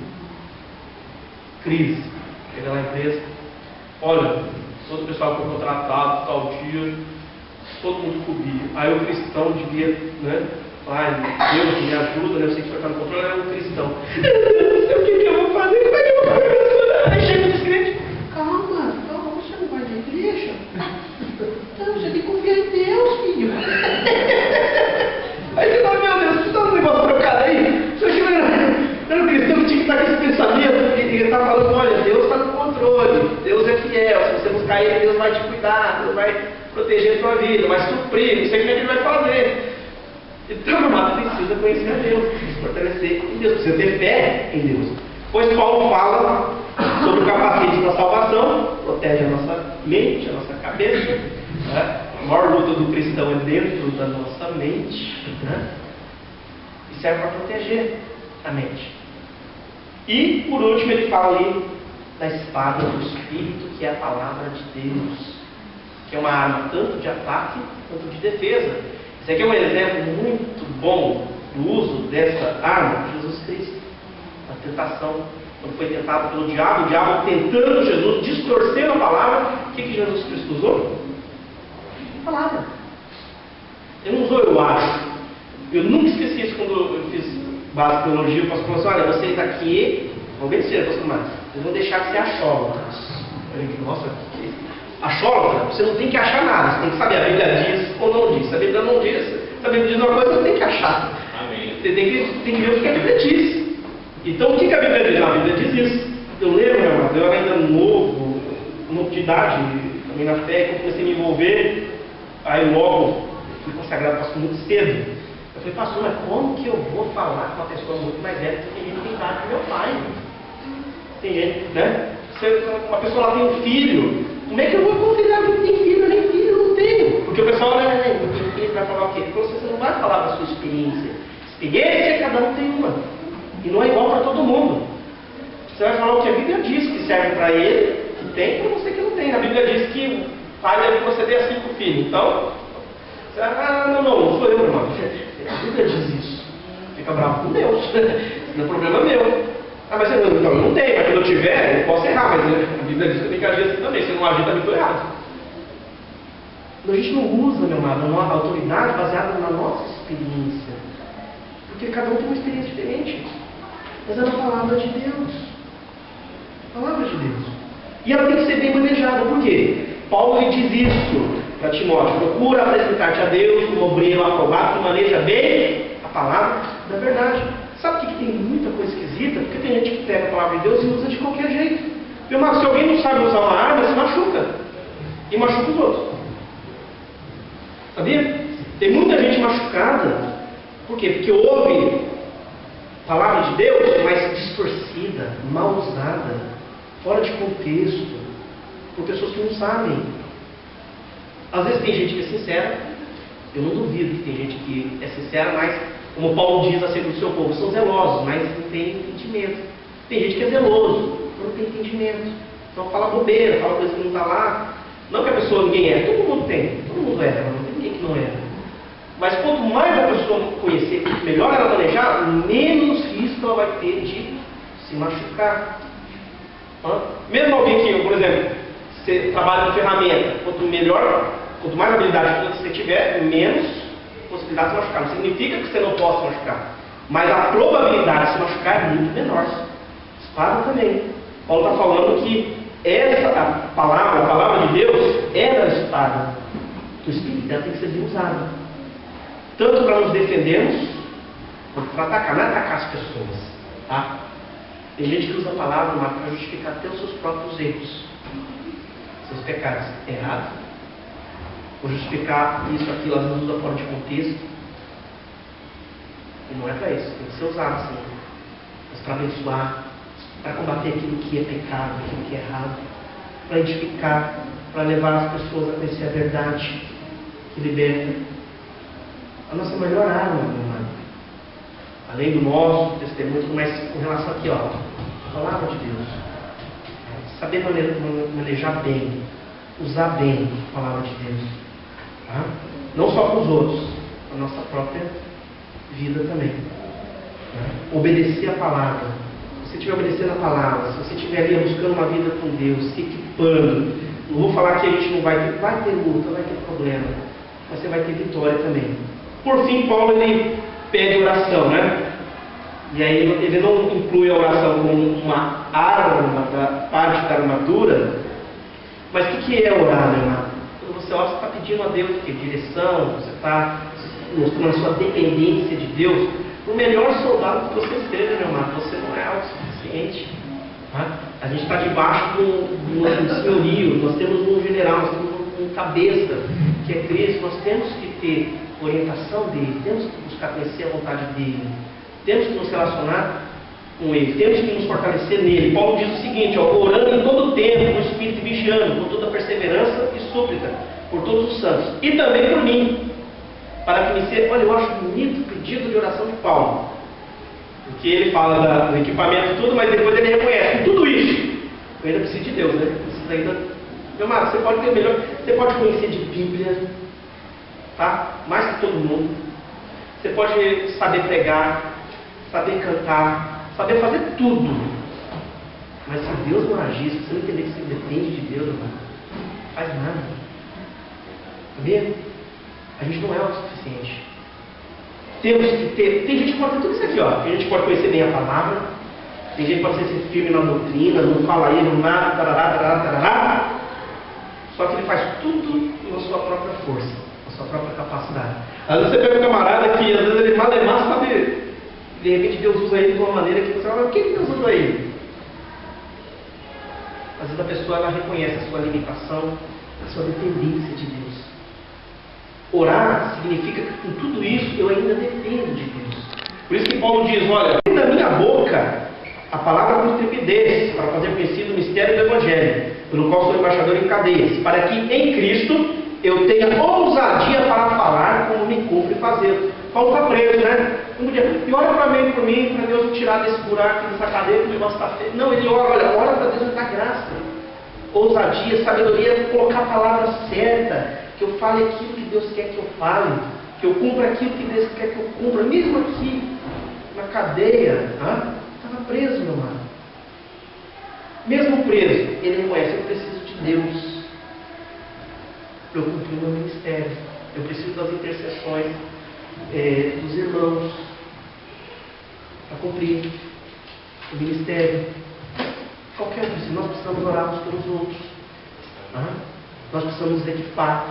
Crise. Chega lá na empresa, olha, todo o pessoal foi contratado, tal dia, todo mundo cobria. Aí o cristão devia, né? Deus me ajuda, né? Eu sei que o senhor está no controle, é um cristão. Eu não sei o que eu vou fazer, como é que eu vou pagar minhas coisas? Deus é fiel. Se você buscar Ele, Deus vai te cuidar, Deus vai proteger a sua vida, vai suprir, não sei como é que Ele vai fazer. Então, meu amado, precisa conhecer a Deus, precisa se fortalecer em Deus, precisa ter fé em Deus. Pois Paulo fala sobre o capacete da salvação, protege a nossa mente, a nossa cabeça. Né? A maior luta do cristão é dentro da nossa mente. Né? E serve para proteger a mente. E, por último, ele fala ali da espada do Espírito, que é a palavra de Deus, que é uma arma tanto de ataque quanto de defesa. Esse aqui é um exemplo muito bom do uso dessa arma, Jesus Cristo. A tentação, quando foi tentado pelo diabo, o diabo tentando Jesus, distorcendo a palavra, o que Jesus Cristo usou? A palavra. Ele não usou eu acho. Eu nunca esqueci isso quando eu fiz base de teologia. O pastor falou assim: olha, vocês aqui vão vencer, pastor Marcos. Vocês vão deixar de ser achólatras. Eu falei, nossa, que é isso? Achólatra, você não tem que achar nada, você tem que saber, a Bíblia diz ou não diz. Se a Bíblia não diz, se a Bíblia diz uma coisa, você tem que achar. Amém. Você tem que ver o que a Bíblia diz. Então, o que a Bíblia diz? A Bíblia diz isso. Eu lembro, meu irmão, eu era ainda novo de idade, também na fé, que eu comecei a me envolver, aí logo fui consagrado pastor muito cedo. Eu falei, pastor, mas como que eu vou falar com uma pessoa muito mais velha que tem a idade do meu pai? Tem gente, né? Uma pessoa lá tem um filho, como é que eu vou aconselhar que tem filho? Eu nem filho eu não tenho. Porque o pessoal, né, não tem filho, vai falar o quê? Porque você não vai falar da sua experiência. Experiência, cada um tem uma. E não é igual para todo mundo. Você vai falar o que a Bíblia diz que serve para ele, que tem, para você que não tem. A Bíblia diz que o pai deve conceder a 5 filhos. Então, você vai, não sou eu, irmão. A Bíblia diz isso. Fica bravo com Deus. Isso não é problema meu. Mas então, eu não tenho, mas quando eu tiver, eu posso errar, mas a Bíblia diz que eu tenho que agir assim também. Se eu não agir, também estou errado. A gente não usa, meu amado, a autoridade baseada na nossa experiência. Porque cada um tem uma experiência diferente. Mas é a palavra de Deus. A palavra de Deus. E ela tem que ser bem manejada. Por quê? Paulo lhe diz isso para Timóteo: procura apresentar-te a Deus como obreiro aprovado que maneja bem a palavra da verdade. Sabe por que tem muita coisa esquisita? Porque tem gente que pega a palavra de Deus e usa de qualquer jeito. Meu irmão, se alguém não sabe usar uma arma, se machuca. E machuca os outros. Sabia? Tem muita gente machucada. Por quê? Porque ouve a palavra de Deus, mas distorcida, mal usada, fora de contexto, por pessoas que não sabem. Às vezes tem gente que é sincera. Eu não duvido que tem gente que é sincera, mas, como Paulo diz acerca do seu povo, são zelosos, mas não tem entendimento. Tem gente que é zeloso, mas não tem entendimento. Então fala bobeira, fala coisa que não está lá. Não que a pessoa ninguém é, todo mundo tem, todo mundo é, não tem ninguém que não é. Mas quanto mais a pessoa conhecer, melhor ela manejar, menos risco ela vai ter de se machucar. Mesmo alguém que, por exemplo, você trabalha com ferramenta, quanto mais habilidade você tiver, menos possibilidade de se machucar. Não significa que você não possa se machucar, mas a probabilidade de se machucar é muito menor. Espada também. Paulo está falando que a palavra de Deus é a espada. Que o Espírito dela tem que ser bem usado. Tanto para nos defendermos, quanto para atacar. Não é atacar as pessoas. Tá? Tem gente que usa a palavra para justificar até os seus próprios erros, seus pecados errados. Ou justificar isso, aquilo, às vezes usa fora de contexto. E não é para isso. Tem que ser usado assim. Mas para abençoar, para combater aquilo que é pecado, aquilo que é errado, para edificar, para levar as pessoas a conhecer a verdade que liberta. A nossa melhor arma, meu irmão, além do nosso testemunho, mas com relação aqui, ó, a palavra de Deus. Saber manejar bem, usar bem a palavra de Deus. Tá? Não só para os outros, para a nossa própria vida também. Tá? Obedecer a palavra. Se você estiver obedecendo a palavra, se você estiver ali buscando uma vida com Deus, se equipando, não vou falar que a gente não vai ter luta, vai ter problema, mas você vai ter vitória também. Por fim, Paulo ele pede oração, né? E aí ele não inclui a oração como uma arma da parte da armadura. Mas o que é orar, meu irmão? Quando você ora, você está pedindo a Deus que direção, você está mostrando a sua dependência de Deus. O melhor soldado que você seja, meu irmão, você não é autossuficiente. Tá? A gente está debaixo do senhorio, nós temos um general, nós temos um cabeça, que é Cristo. Nós temos que ter orientação dele, temos que buscar conhecer a vontade dele, temos que nos relacionar com ele, temos que nos fortalecer nele. Paulo diz o seguinte, ó, orando em todo o tempo, no Espírito, vigiando, com toda perseverança e súplica, por todos os santos, e também por mim, para que me seja... Olha, eu acho bonito o pedido de oração de Paulo, porque ele fala do equipamento e tudo, mas depois ele reconhece, com tudo isso, eu ainda preciso de Deus, né? Preciso ainda... Meu amado, você pode ter melhor, você pode conhecer de Bíblia, tá? Mais que todo mundo. Você pode saber pregar, saber cantar, saber fazer tudo. Mas se Deus não agir, se você não entender que você depende de Deus, não faz nada. Sabia? A gente não é o suficiente. Temos que ter. Tem gente que pode ter tudo isso aqui, ó. Tem gente que pode conhecer bem a palavra. Tem gente que pode ser firme na doutrina, não fala erro, nada, tarará, tarará, tarará. Só que ele faz tudo na sua própria força, na sua própria capacidade. Às vezes você pega um camarada que, às vezes, ele malemar, sabe? De repente Deus usa ele de uma maneira que você fala, mas por que Deus usa ele? Às vezes a pessoa ela reconhece a sua limitação, a sua dependência de Deus. Orar significa que com tudo isso eu ainda dependo de Deus. Por isso que Paulo diz, olha, da minha boca a palavra com intrepidez, para fazer conhecido o mistério do Evangelho, pelo qual sou embaixador em cadeias, para que em Cristo eu tenha ousadia para falar como me cumpre fazer. Paulo está preso, né? E ora para mim, para Deus me tirar desse buraco, dessa cadeia, que o negócio está feio. Não, ele ora para Deus me dar graça. Ousadia, sabedoria, colocar a palavra certa, que eu fale aquilo que Deus quer que eu fale, que eu cumpra aquilo que Deus quer que eu cumpra, mesmo aqui na cadeia, estava preso, meu amado. Mesmo preso, ele reconhece, eu preciso de Deus para eu cumprir o meu ministério, eu preciso das intercessões dos irmãos para cumprir o ministério. Qualquer coisa, nós precisamos orar uns pelos outros, nós precisamos nos equipar,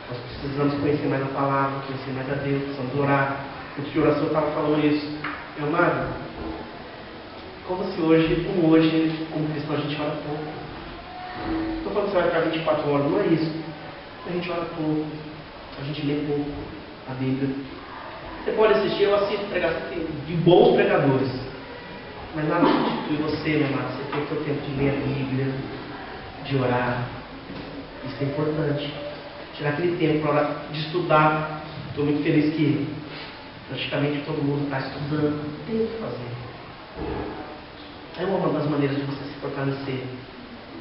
nós precisamos conhecer mais a palavra, conhecer mais a Deus, precisamos orar. O que de oração eu estava falando isso, meu amado, como se hoje, como cristão, a gente ora pouco. Não estou falando que você vai ficar 24 horas, não é isso. A gente ora pouco, a gente lê pouco a Bíblia. Você pode assistir, eu assisto pregação de bons pregadores, mas nada substitui você, meu amado, você tem o seu tempo de ler a Bíblia, de orar. Isso é importante. Tirar aquele tempo para orar, de estudar. Estou muito feliz que praticamente todo mundo está estudando. Tem o que fazer. É uma das maneiras de você se fortalecer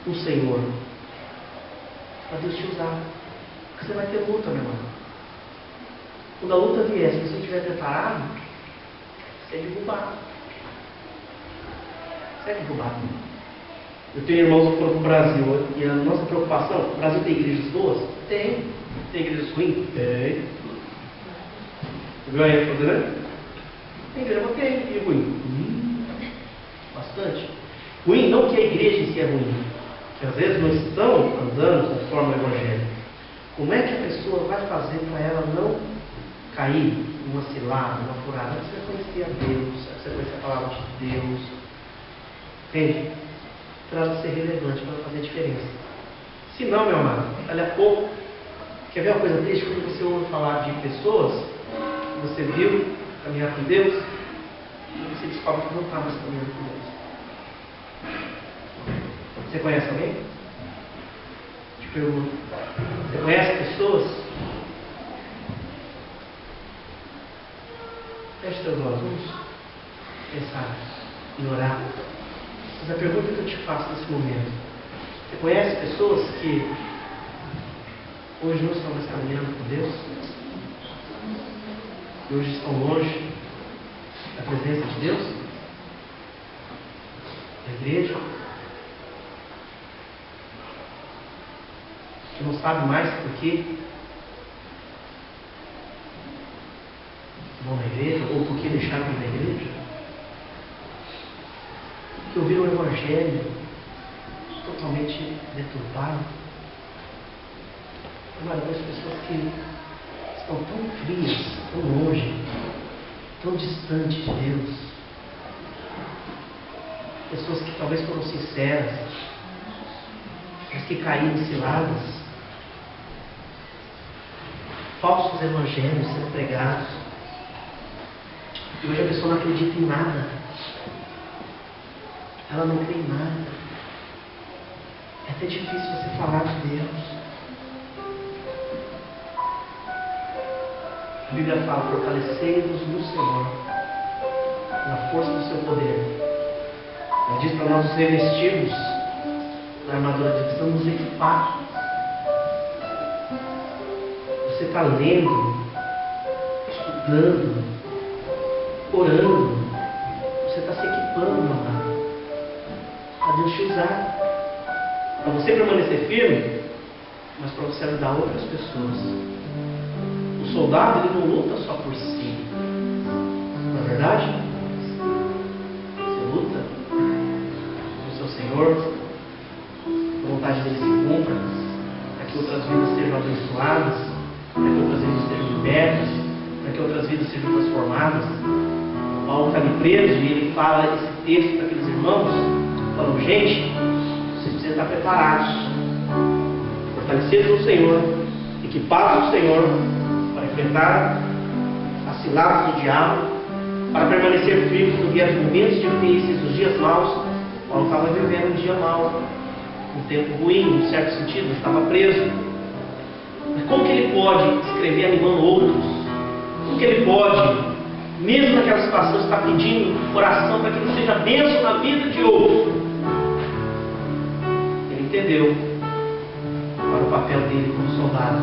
no Senhor, para Deus te usar. Porque você vai ter luta, meu irmão. Quando a luta vier, se você não estiver preparado, você é derrubado. Você é derrubado. Eu tenho irmãos que foram para o Brasil, e a nossa preocupação, o Brasil tem igrejas boas? Tem. Tem igrejas ruins? Tem. Você viu aí fazer? Tem igreja boa? Tem. E ruim? Bastante. Ruim não que a igreja em si é ruim, que às vezes não estão andando conforme o Evangelho. Como é que a pessoa vai fazer para ela não cair numa cilada, numa furada? Você vai conhecer a Deus, você vai conhecer a palavra de Deus. Entende? Para ela ser relevante, para ela fazer diferença. Se não, meu amado, daqui a pouco, quer ver uma coisa triste? Quando você ouve falar de pessoas que você viu caminhar com Deus, e você descobre que não está mais caminhando com Deus. Você conhece alguém? Te pergunto. Você conhece pessoas? Feche seus olhos, vamos pensar e orar. Mas a pergunta que eu te faço nesse momento: você conhece pessoas que hoje não estão mais caminhando com Deus? Que hoje estão longe da presença de Deus? Da igreja? Que não sabe mais por que vão na igreja, ou por que deixaram de ir na igreja? Que ouviram o Evangelho totalmente deturpado. Uma das pessoas que estão tão frias, tão longe, tão distantes de Deus. pessoas que talvez foram sinceras, mas que caíram em ciladas, falsos evangelhos sendo pregados, e hoje a pessoa não acredita em nada, ela não crê em nada. É até difícil você falar de Deus. A Bíblia fala: fortalecei-vos no Senhor, na força do seu poder. Ela diz para nós nos revestirmos da armadura de Deus, nos equipar. Você está lendo, estudando, orando, você está se equipando, meu amado, para Deus te usar, para você permanecer firme, mas para você ajudar outras pessoas. O soldado, ele não luta só por si, não é verdade? Você luta com o seu Senhor, a vontade dele se cumpra, para que outras vidas sejam abençoadas, para que outras vidas sejam libertas, para que outras vidas sejam transformadas. Paulo está ali preso e ele fala esse texto para aqueles irmãos, falando: gente, vocês precisam estar preparados, fortalecidos no Senhor, equipados no Senhor, para enfrentar as ciladas do diabo, para permanecer firme no dia dos momentos difíceis, dos dias maus. Paulo estava vivendo um dia mau, um tempo ruim, em certo sentido, estava preso. Mas como que ele pode escrever animando outros? Como que ele pode, mesmo naquela situação, estar pedindo oração para que ele seja bênção na vida de outro? Ele entendeu para o papel dele como soldado.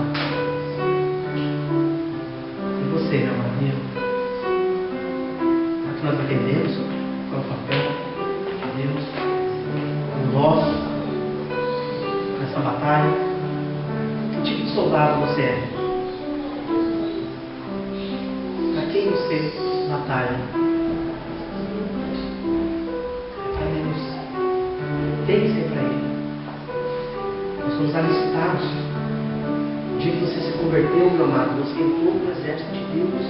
E você, meu amigo? Será que nós entendemos qual é o papel de Deus, o nosso, nessa batalha? Que tipo de soldado você é? Para quem você batalha? É para Deus. Tem que ser para Ele. Nós somos alistados. O dia que você se converteu, meu amado, você entrou no exército de Deus.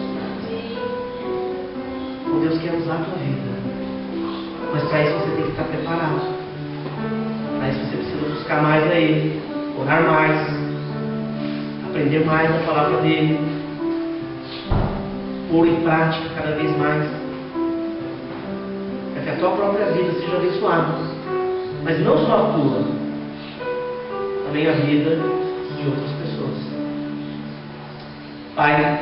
Então Deus quer usar a tua vida. Mas para isso você tem que estar preparado. Para isso você precisa buscar mais a Ele, orar mais, aprender mais a palavra dEle, pôr em prática cada vez mais, para que a tua própria vida seja abençoada. Mas não só a tua, também a vida de outras pessoas. Pai,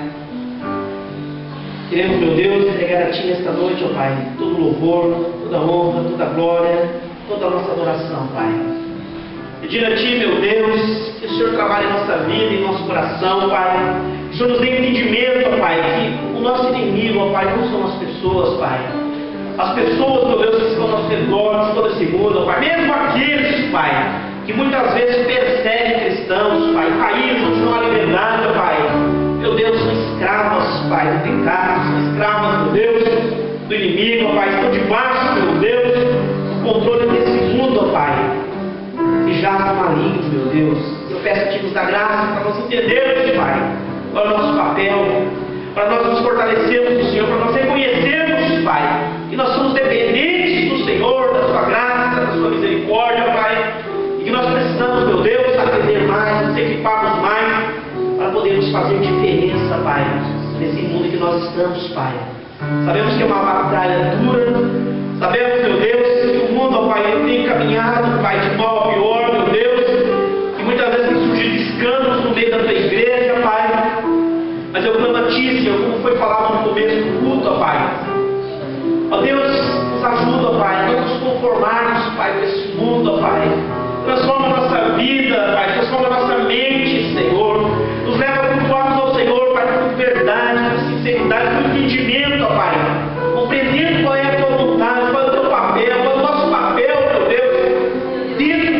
queremos, meu Deus, entregar a Ti nesta noite, ó Pai, todo louvor, toda honra, toda glória, toda a nossa adoração, Pai. Pedir a Ti, meu Deus, que o Senhor trabalhe em nossa vida, em nosso coração, Pai. Que o Senhor nos dê entendimento, ó Pai, que o nosso inimigo, ó Pai, não são as pessoas, Pai. As pessoas, meu Deus, que estão ao nosso redor, que estão nesse mundo, ó Pai, mesmo aqueles, Pai, que muitas vezes perseguem cristãos, Pai, caídos, onde não há liberdade, ó Pai. Meu Deus, são escravas, Pai, do pecado, são escravas, meu Deus, do inimigo, ó Pai, estão debaixo, meu Deus, do controle desse mundo, ó Pai, que já está maligno, meu Deus. Eu peço a Ti nos dá graça para nós entendermos, Pai, qual é o nosso papel, para nós nos fortalecermos no Senhor, para nós reconhecermos, Pai, que nós somos dependentes do Senhor, da Sua graça, da Sua misericórdia, Pai, e que nós precisamos, meu Deus, aprender mais, nos equiparmos mais, para podermos fazer diferença, Pai, nesse mundo que nós estamos, Pai. Sabemos que é uma batalha dura, sabemos, meu Deus, que o mundo, ó Pai, tem caminhado, Pai, de mal a pior, meu Deus, que muitas vezes tem surgido escândalos no meio da Tua igreja, Pai. Mas eu clamo a Ti, Senhor, como foi falado no começo do culto, ó Pai. Ó Deus, nos ajuda, ó Pai, a não nos conformarmos, Pai, com esse mundo, ó Pai. Transforma a nossa vida, Pai, transforma a nossa mente, Senhor. Nos leva a cultuarmos ao Senhor, Pai, com verdade, com sinceridade, com entendimento, ó Pai. Compreendendo qual é a Tua vontade, qual é o Teu papel, qual é o nosso papel, meu Deus, dentro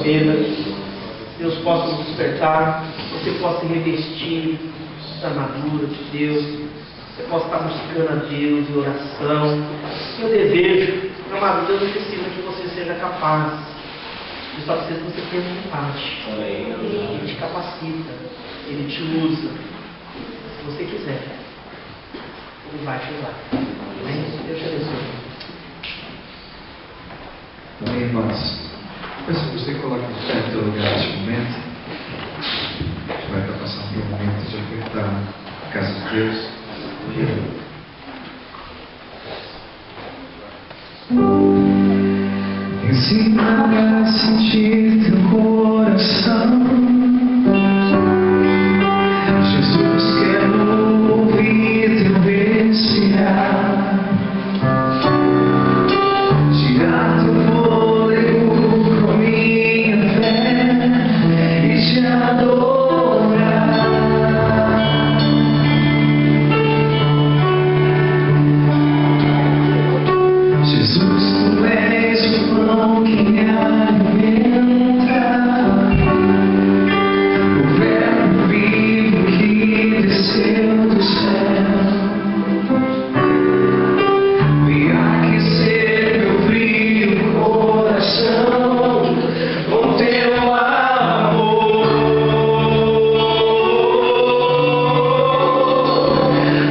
conceda. Deus possa nos despertar, você possa revestir da armadura de Deus, você possa estar buscando a Deus em oração. Eu desejo, meu amado, Deus não precisa que você seja capaz, Ele só precisa que você tenha vontade. Ele te capacita, Ele te usa. Se você quiser, Ele vai te usar. Amém? Deus te abençoe. Amém, irmãos. Peço que você coloque o pé no seu lugar neste momento. A gente vai estar passando por um momento de ofertar a casa de Deus. Ensina-me a sentir teu coração. Jesus, quero ouvir teu respirar. Tirar teu fôlego com minha fé e te adorar. Jesus, tu és o pão que me alimenta, o verbo vivo que desceu do céu. Vem aquecer meu frio coração com teu amor.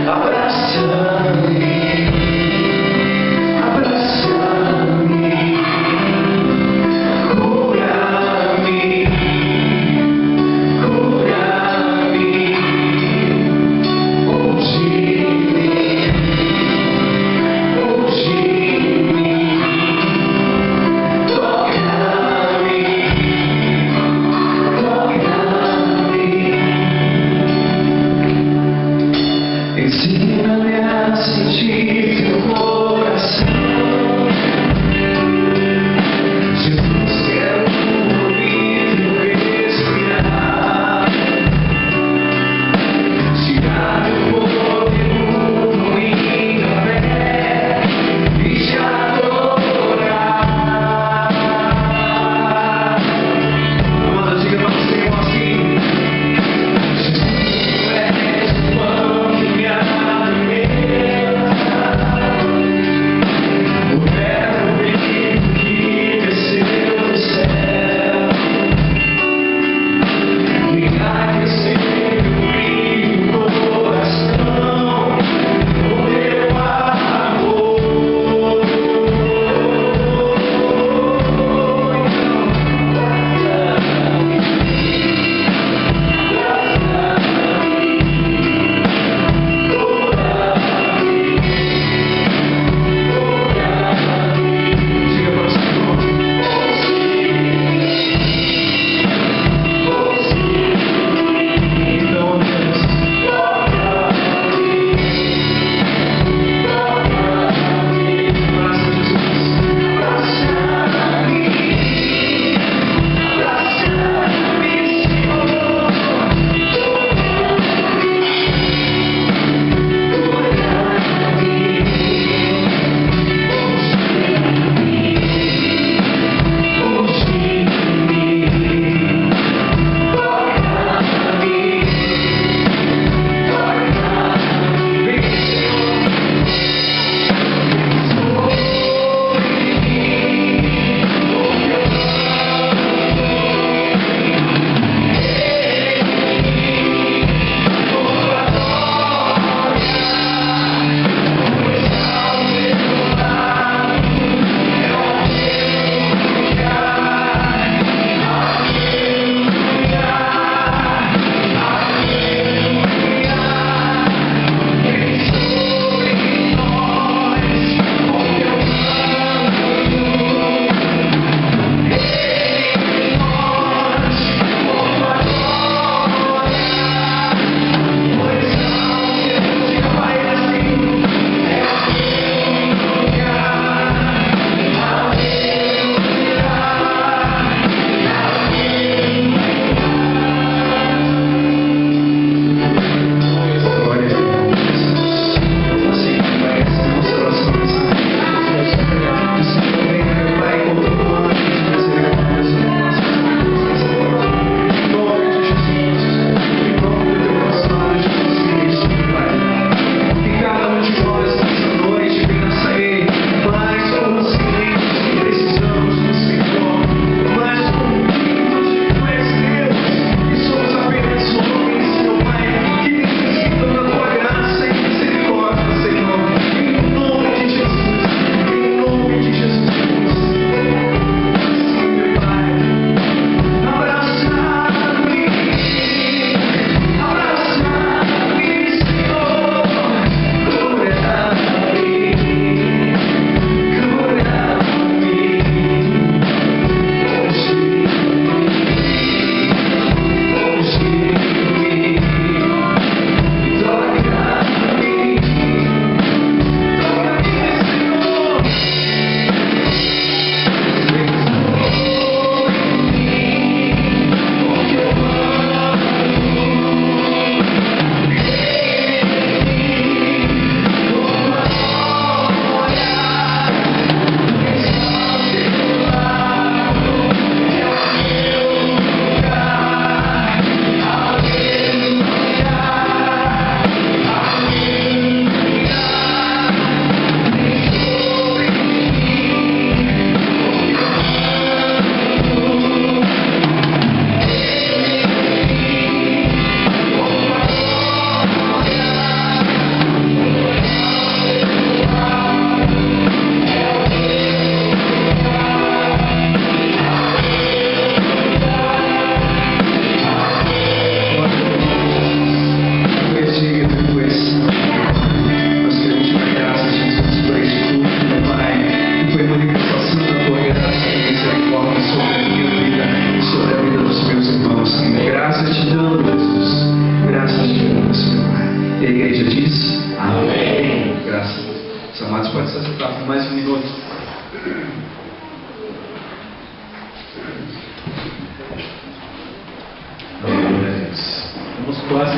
Abraça-me, abraça-me.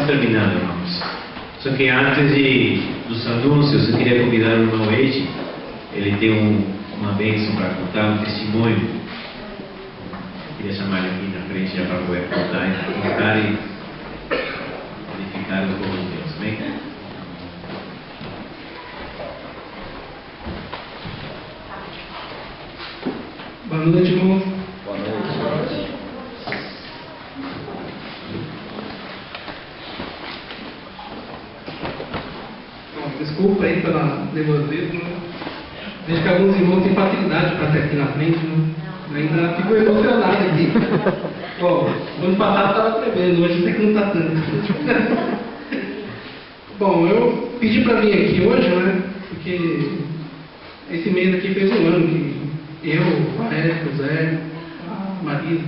terminando, irmãos. Só que antes dos anúncios, eu queria convidar o irmão Ed. Ele tem uma bênção para contar, um testemunho. Eu queria chamar ele aqui na frente já para poder contar e edificar o povo de Deus. Amém? Boa noite, irmão. Boa noite. Desculpa aí pela nervosismo. Vejo que alguns irmãos têm facilidade para estar aqui na frente, né? Ainda fico emocionado aqui. Bom, o ano passado estava tremendo, hoje até que não está tanto. Bom, eu pedi para vir aqui hoje, né? Porque esse mês aqui fez um ano que eu, o Érico, o Zé, a Marisa,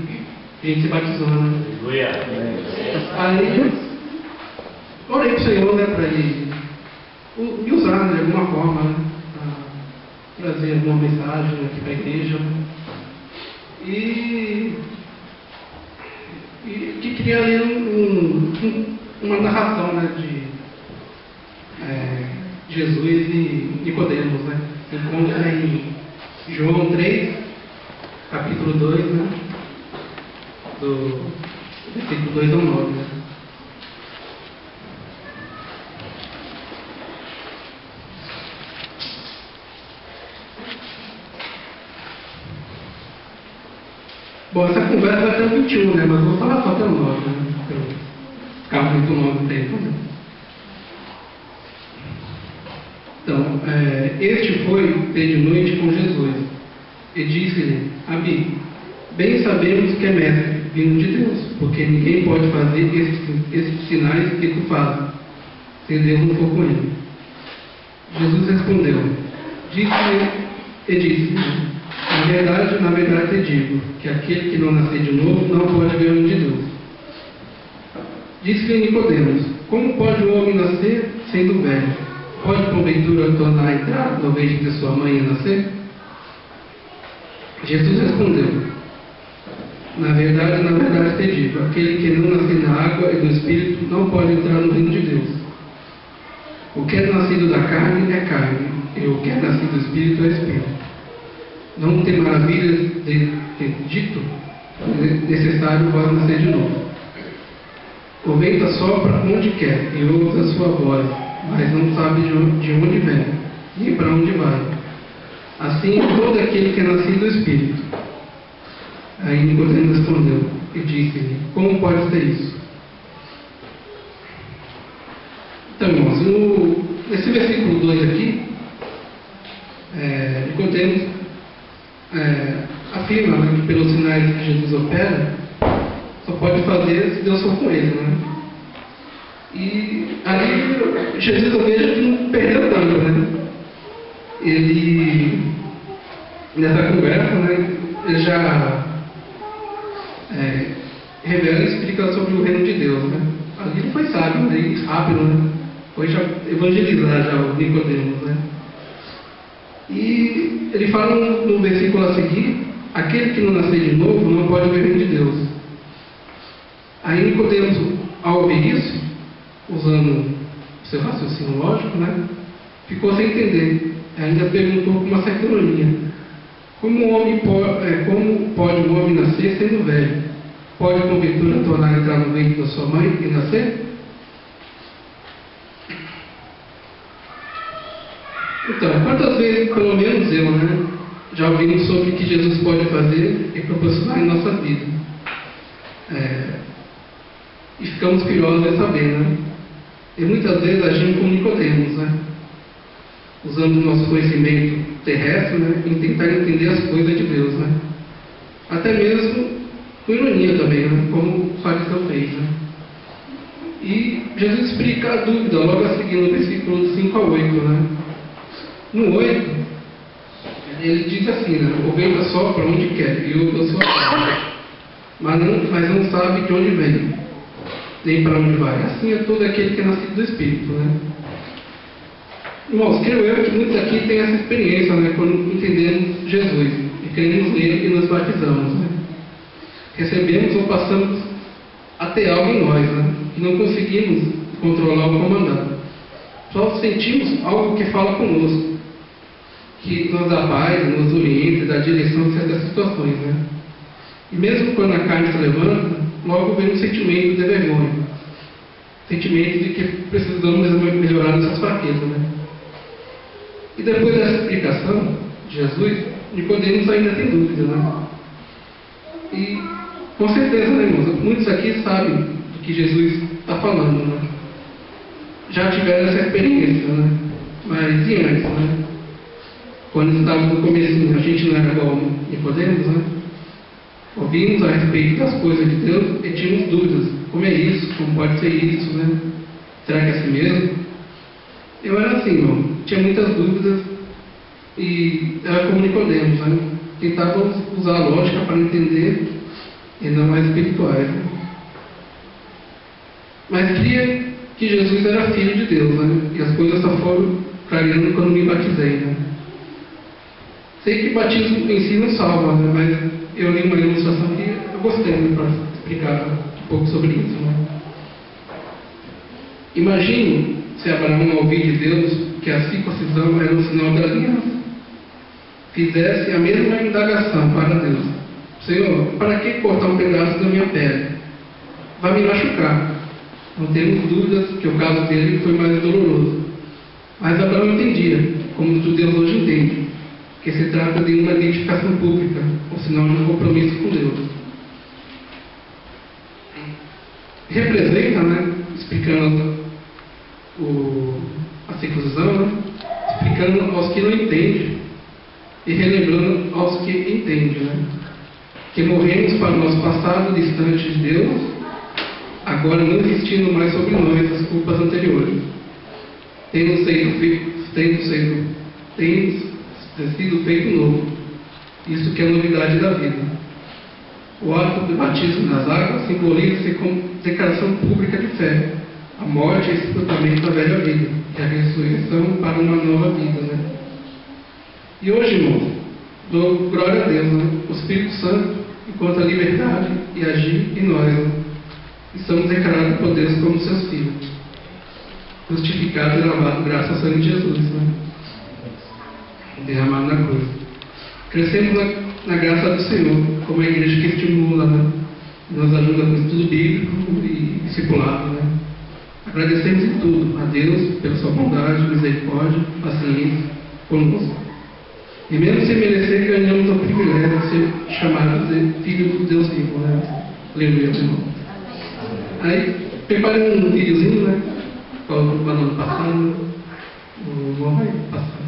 a gente se batizou, né? Aí, orei para o Senhor, né? Para ele me usar, né, de alguma forma, né? Para trazer alguma mensagem aqui para a igreja. E que queria ler uma narração, né, de Jesus e Nicodemos, né? Se encontra em João 3, capítulo 2, né? Do versículo 2 ao 9, né? Bom, essa conversa vai até o 21, né? Mas eu vou falar só até o 9, né? Para ficar muito longo o tempo, né? Então, este foi ter de noite com Jesus e disse-lhe: Abi, bem sabemos que é mestre, vindo de Deus, porque ninguém pode fazer esses sinais que tu fazes, se Deus não for com ele. Jesus respondeu, disse-lhe e disse-lhe: na verdade te digo, que aquele que não nascer de novo não pode ver o reino de Deus. Disse-lhe Nicodemos: como pode o homem nascer sendo velho? Pode porventura tornar a entrar no ventre de sua mãe e nascer? Jesus respondeu: na verdade te digo, aquele que não nascer na água e do Espírito não pode entrar no reino de Deus. O que é nascido da carne é carne, e o que é nascido do Espírito é Espírito. Não tem maravilhas de ter dito, necessário vós nascer de novo. O vento assopra onde quer e ouve a sua voz, mas não sabe de onde vem, nem para onde vai. Assim é todo aquele que é nascido do Espírito. Aí Nicodemos respondeu e disse-lhe: como pode ser isso? Então, irmãos, nesse versículo 2 aqui, Nicodemos afirma, né, que pelos sinais que Jesus opera, só pode fazer se Deus for com ele, né? E aí Jesus, eu vejo que não perdeu tanto, né? Ele, nessa conversa, né, ele já revela e explica sobre o reino de Deus, né? Ali ele foi sábio, né, e rápido, né? Foi já evangelizar já o Nicodemos, né? E ele fala no versículo a seguir: aquele que não nascer de novo não pode ver o reino de Deus. Aí Nicodemos, ao ouvir isso, usando o seu raciocínio lógico, né, ficou sem entender. Ainda perguntou com uma certa ironia: como pode um homem nascer sendo velho? Pode porventura tornar a entrar no ventre da sua mãe e nascer? Então, quantas vezes, pelo menos eu, né, já ouvimos sobre o que Jesus pode fazer e proporcionar em nossa vida. E ficamos curiosos de saber, né? E muitas vezes agimos como Nicodemos, né? Usando o nosso conhecimento terrestre, né, em tentar entender as coisas de Deus, né? Até mesmo com ironia também, né, como o fariseu fez, né? E Jesus explica a dúvida logo a seguir no versículo 5 a 8, né? No 8, ele diz assim, né? O vento assopra onde quer e ouve a sua voz, mas não sabe de onde vem, nem para onde vai. Assim é todo aquele que é nascido do Espírito, né? Irmãos, creio eu que muitos aqui têm essa experiência, né? Quando entendemos Jesus e cremos nele e nos batizamos, né? Recebemos ou passamos a ter algo em nós, né, que que não conseguimos controlar ou comandar. Só sentimos algo que fala conosco, que nos dá paz, nos orienta, dá direção em certas situações, né? E mesmo quando a carne se levanta, logo vem um sentimento de vergonha, sentimento de que precisamos melhorar nossas fraquezas, né? E depois dessa explicação de Jesus, Nicodemos ainda tem dúvida, né? E com certeza, né, irmãos, muitos aqui sabem do que Jesus está falando, né? Já tiveram essa experiência, né? Mas e antes, né? Quando estávamos no começo, a gente não era igual Nicodemos, né? Ouvimos a respeito das coisas de Deus e tínhamos dúvidas. Como é isso? Como pode ser isso, né? Será que é assim mesmo? Eu era assim, irmão. Tinha muitas dúvidas e era como Nicodemos, né? Tentava usar a lógica para entender e não as espirituais, né? Mas cria que Jesus era filho de Deus, né? E as coisas só foram clareando quando me batizei, né? Sei que batismo em si não salva, né? Mas eu li uma ilustração que eu gostei, né, para explicar um pouco sobre isso, né? Imagine se Abraão, ao ouvir de Deus que a circuncisão era um sinal da aliança, fizesse a mesma indagação para Deus: Senhor, para que cortar um pedaço da minha pele? Vai me machucar. Não temos dúvidas que o caso dele foi mais doloroso. Mas Abraão entendia, como os judeus hoje entendem, que se trata de uma identificação pública, ou sinal de um compromisso com Deus. Representa, né, explicando a circuncisão, né, explicando aos que não entendem e relembrando aos que entendem, né, que morremos para o nosso passado distante de Deus, agora não existindo mais sobre nós as culpas anteriores. Temos sido feito novo. Isso que é a novidade da vida. O ato do batismo nas águas simboliza-se como declaração pública de fé, a morte e sepultamento da velha vida, e a ressurreição para uma nova vida, né? E hoje, irmãos, dou glória a Deus, né? O Espírito Santo encontra liberdade e agir em nós, né? E somos declarados por Deus como seus filhos, justificados e lavados graças ao sangue de Jesus, né? Derramado na cruz. Crescemos na graça do Senhor, como a igreja que estimula, né? Nos ajuda com estudo bíblico e discipulado, né? Agradecemos em tudo a Deus pela sua bondade, misericórdia, paciência conosco. E mesmo sem merecer, ganhamos o privilégio de ser chamados de filhos do Deus vivo, né? Aleluia, irmão. Aí, preparei um videozinho, né? Qual o ano passado, o irmão vai passar.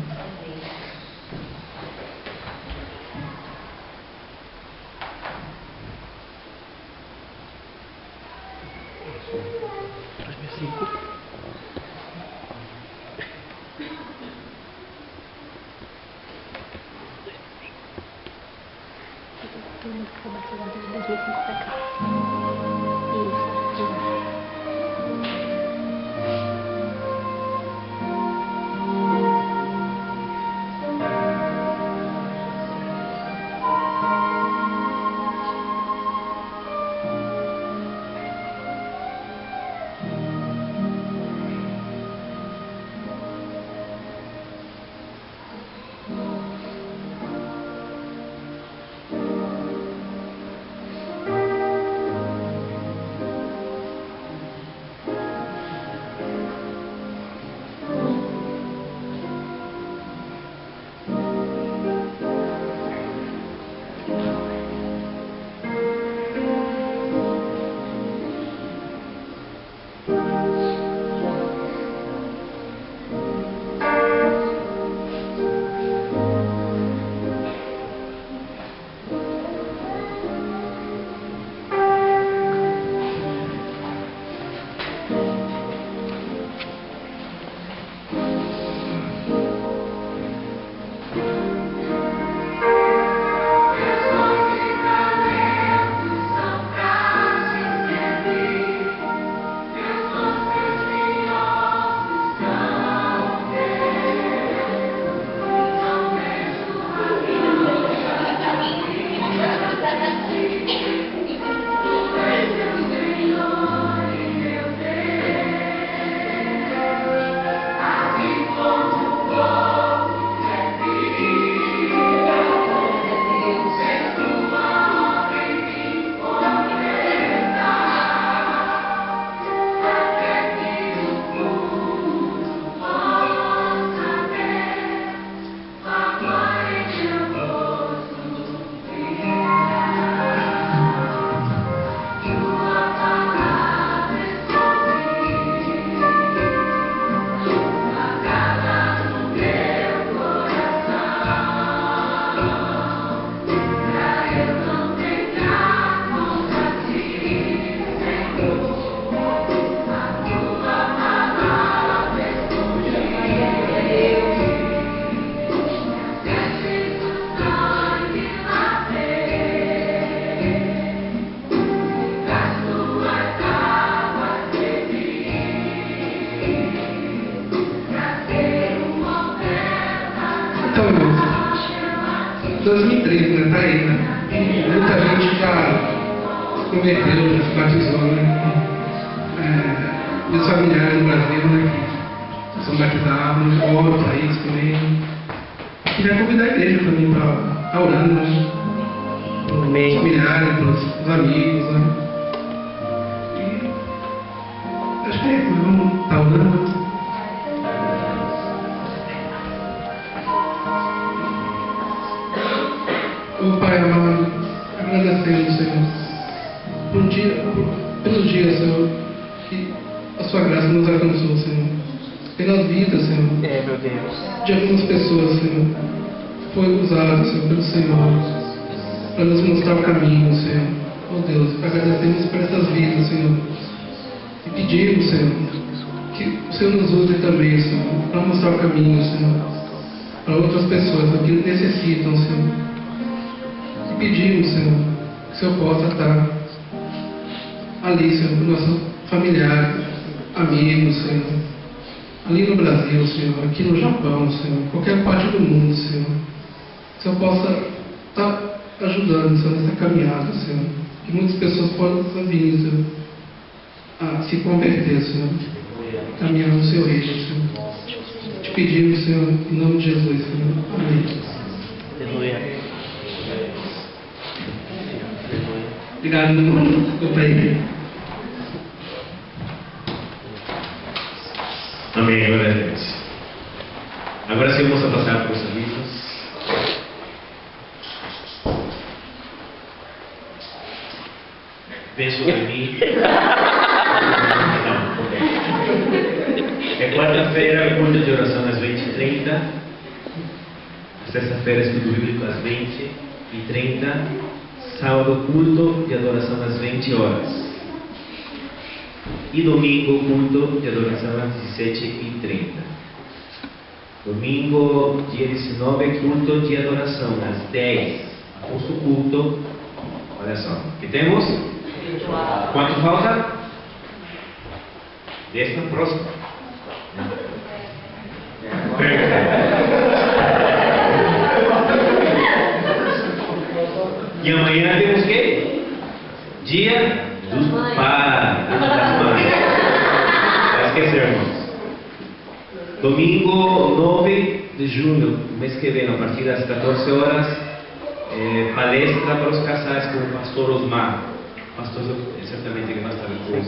mesmo, né? Tá aí, né? E muita gente já se converteu, já se batizou, né? Meus familiares no Brasil, né? Que são batizados, né? Outro país também. Queria convidar a igreja também para estar orando, né? Para os familiares, para os amigos, né? E acho que é isso, né? Vamos estar orando. Ô Pai amado, agradecemos, Senhor, pelos dias, Senhor, que a Sua graça nos alcançou, Senhor. Pelas vidas, Senhor, meu Deus. de algumas pessoas, Senhor, foi usado, Senhor, pelo Senhor, para nos mostrar o caminho, Senhor. Oh Deus, agradecemos por essas vidas, Senhor, e pedimos, Senhor, que o Senhor nos use também, Senhor, para mostrar o caminho, Senhor, para outras pessoas que necessitam, Senhor. E pedimos, Senhor, que o Senhor possa estar ali, Senhor, com nossos familiares, amigos, Senhor, ali no Brasil, Senhor, aqui no Japão, Senhor, qualquer parte do mundo, Senhor. Que o Senhor possa estar ajudando, Senhor, nessa caminhada, Senhor. Que muitas pessoas possam vir, Senhor, a se converter, Senhor, caminhar no Seu reino, Senhor. Te pedimos, Senhor, em nome de Jesus, Senhor. Amém. Aleluia. Obrigado, meu irmão. Desculpa aí. Amém, glória a Deus. Agora sim vamos passar para os serviços. Vem sobre mim. É quarta-feira, culto de oração às 20h30. Sexta-feira, estudo bíblico às 20h30. Sábado, culto de adoração às 20 horas. E domingo, culto de adoração às 17h30. Domingo, dia 19, culto de adoração às 10. Após o culto, olha só, que temos? Quanto falta? 10 na próxima. E amanhã temos o quê? Dia dos pais, das mães. Vai esquecer, irmãos. Domingo 9 de junho, mês que vem, a partir das 14 horas, palestra para os casais com o pastor Osmar. Pastor, certamente ele vai estar depois.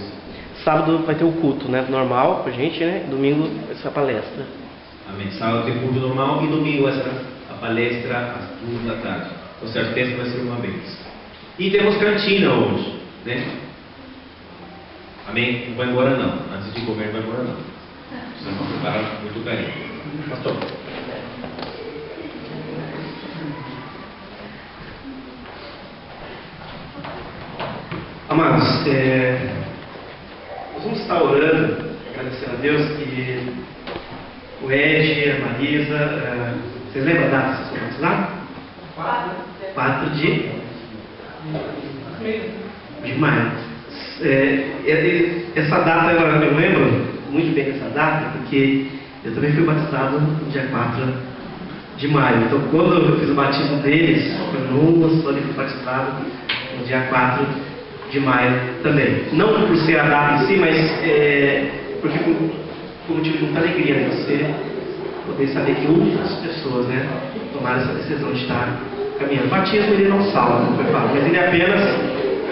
Sábado vai ter o culto, né? Normal com a gente, né? Domingo essa palestra. Amém. Sábado tem culto normal e domingo essa a palestra às 2 da tarde. Com certeza vai ser uma vez. E temos cantina hoje, né? Amém? Não vai embora não. Antes de comer não vai embora não. Vocês vão preparar com muito carinho. Pastor. Amados, nós vamos estar orando, agradecendo a Deus que o Ed, a Marisa, vocês lembram a data que vocês foram batizados? 4 de maio. Essa data eu lembro muito bem dessa data, porque eu também fui batizado no dia 4 de maio. Então, quando eu fiz o batismo deles, foi no ano fui batizado no dia 4 de maio também. Não por ser a data em si, mas porque como tive muita alegria de você poder saber que outras pessoas, né, tomaram essa decisão de estar caminhando. O batismo ele não salva, como foi falado, mas ele é apenas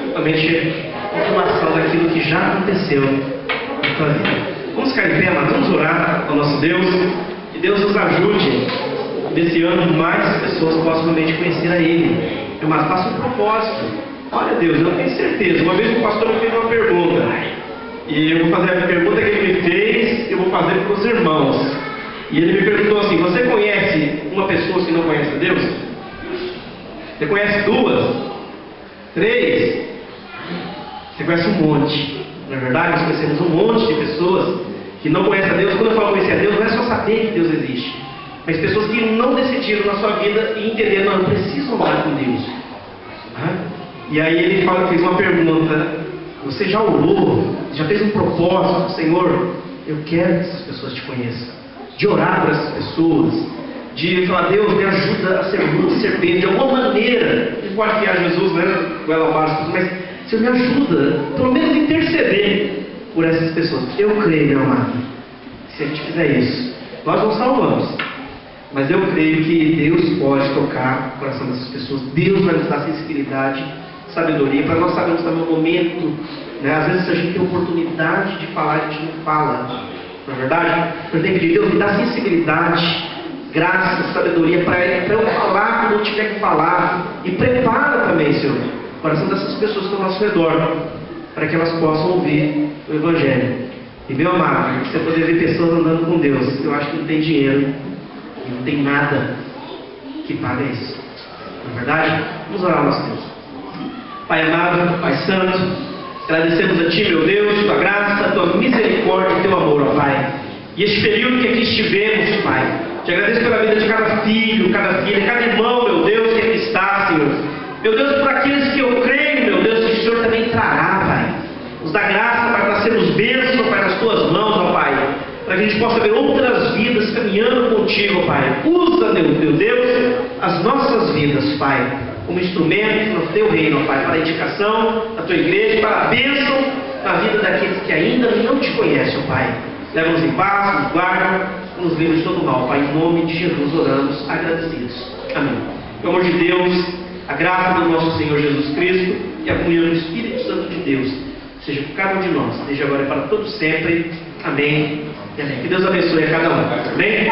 realmente confirmação daquilo que já aconteceu na sua vida. Vamos ficar em pé, mas vamos orar ao nosso Deus, que Deus nos ajude nesse ano mais pessoas possam realmente conhecer a Ele. Mas faça um propósito. Olha Deus, eu tenho certeza. Uma vez o pastor me fez uma pergunta, e eu vou fazer a pergunta que ele me fez, eu vou fazer para os irmãos. E ele me perguntou assim: você conhece uma pessoa que não conhece a Deus? Você conhece 2? 3? Você conhece um monte. Na verdade, nós conhecemos um monte de pessoas que não conhecem a Deus. Quando eu falo conhecer a Deus, não é só saber que Deus existe, mas pessoas que não decidiram na sua vida e entenderam: não, eu preciso andar com Deus. E aí ele fez uma pergunta: você já orou? Já fez um propósito? Senhor, eu quero que essas pessoas te conheçam. De orar por essas pessoas, de falar: Deus, me ajuda a ser luz, ser bem, de alguma maneira. Não pode criar Jesus, né? Goela abaixo, mas Senhor, me ajuda, pelo menos interceder por essas pessoas. Eu creio, meu amado, que se a gente fizer isso, nós não salvamos. Mas eu creio que Deus pode tocar o coração dessas pessoas. Deus vai nos dar sensibilidade, sabedoria, para nós sabermos também o momento, né? Às vezes a gente tem oportunidade de falar, a gente não fala. Não é verdade? Eu tenho que pedir: Deus, me dá sensibilidade, graça, sabedoria para eu falar quando eu tiver que falar. E prepara também, Senhor, o coração dessas pessoas que estão ao nosso redor, para que elas possam ouvir o Evangelho. E meu amado, você poder ver pessoas andando com Deus, eu acho que não tem dinheiro, não tem nada que pague isso. Não é verdade? Vamos orar ao nosso Deus. Pai amado, Pai santo, agradecemos a Ti, meu Deus, Tua graça, Tua misericórdia e Teu amor, ó Pai. E este período que aqui estivemos, Pai, Te agradeço pela vida de cada filho, cada filha, cada irmão, meu Deus, que aqui está, Senhor. Meu Deus, por aqueles que eu creio, meu Deus, que o Senhor também trará, Pai. Nos dá graça, Pai, para sermos bênçãos, Pai, nas Tuas mãos, ó Pai. Para que a gente possa ver outras vidas caminhando contigo, Pai. Usa, meu Deus, as nossas vidas, Pai, como instrumento no Teu reino, Pai, para a edificação da Tua igreja, para a bênção na vida daqueles que ainda não Te conhecem, Pai. Leva-nos em paz, nos guarda, nos livra de todo mal, Pai. Em nome de Jesus oramos, agradecidos. Amém. Pelo amor de Deus, a graça do nosso Senhor Jesus Cristo e a comunhão do Espírito Santo de Deus seja por cada um de nós, desde agora e para todos sempre. Amém. E amém. Que Deus abençoe a cada um. Amém.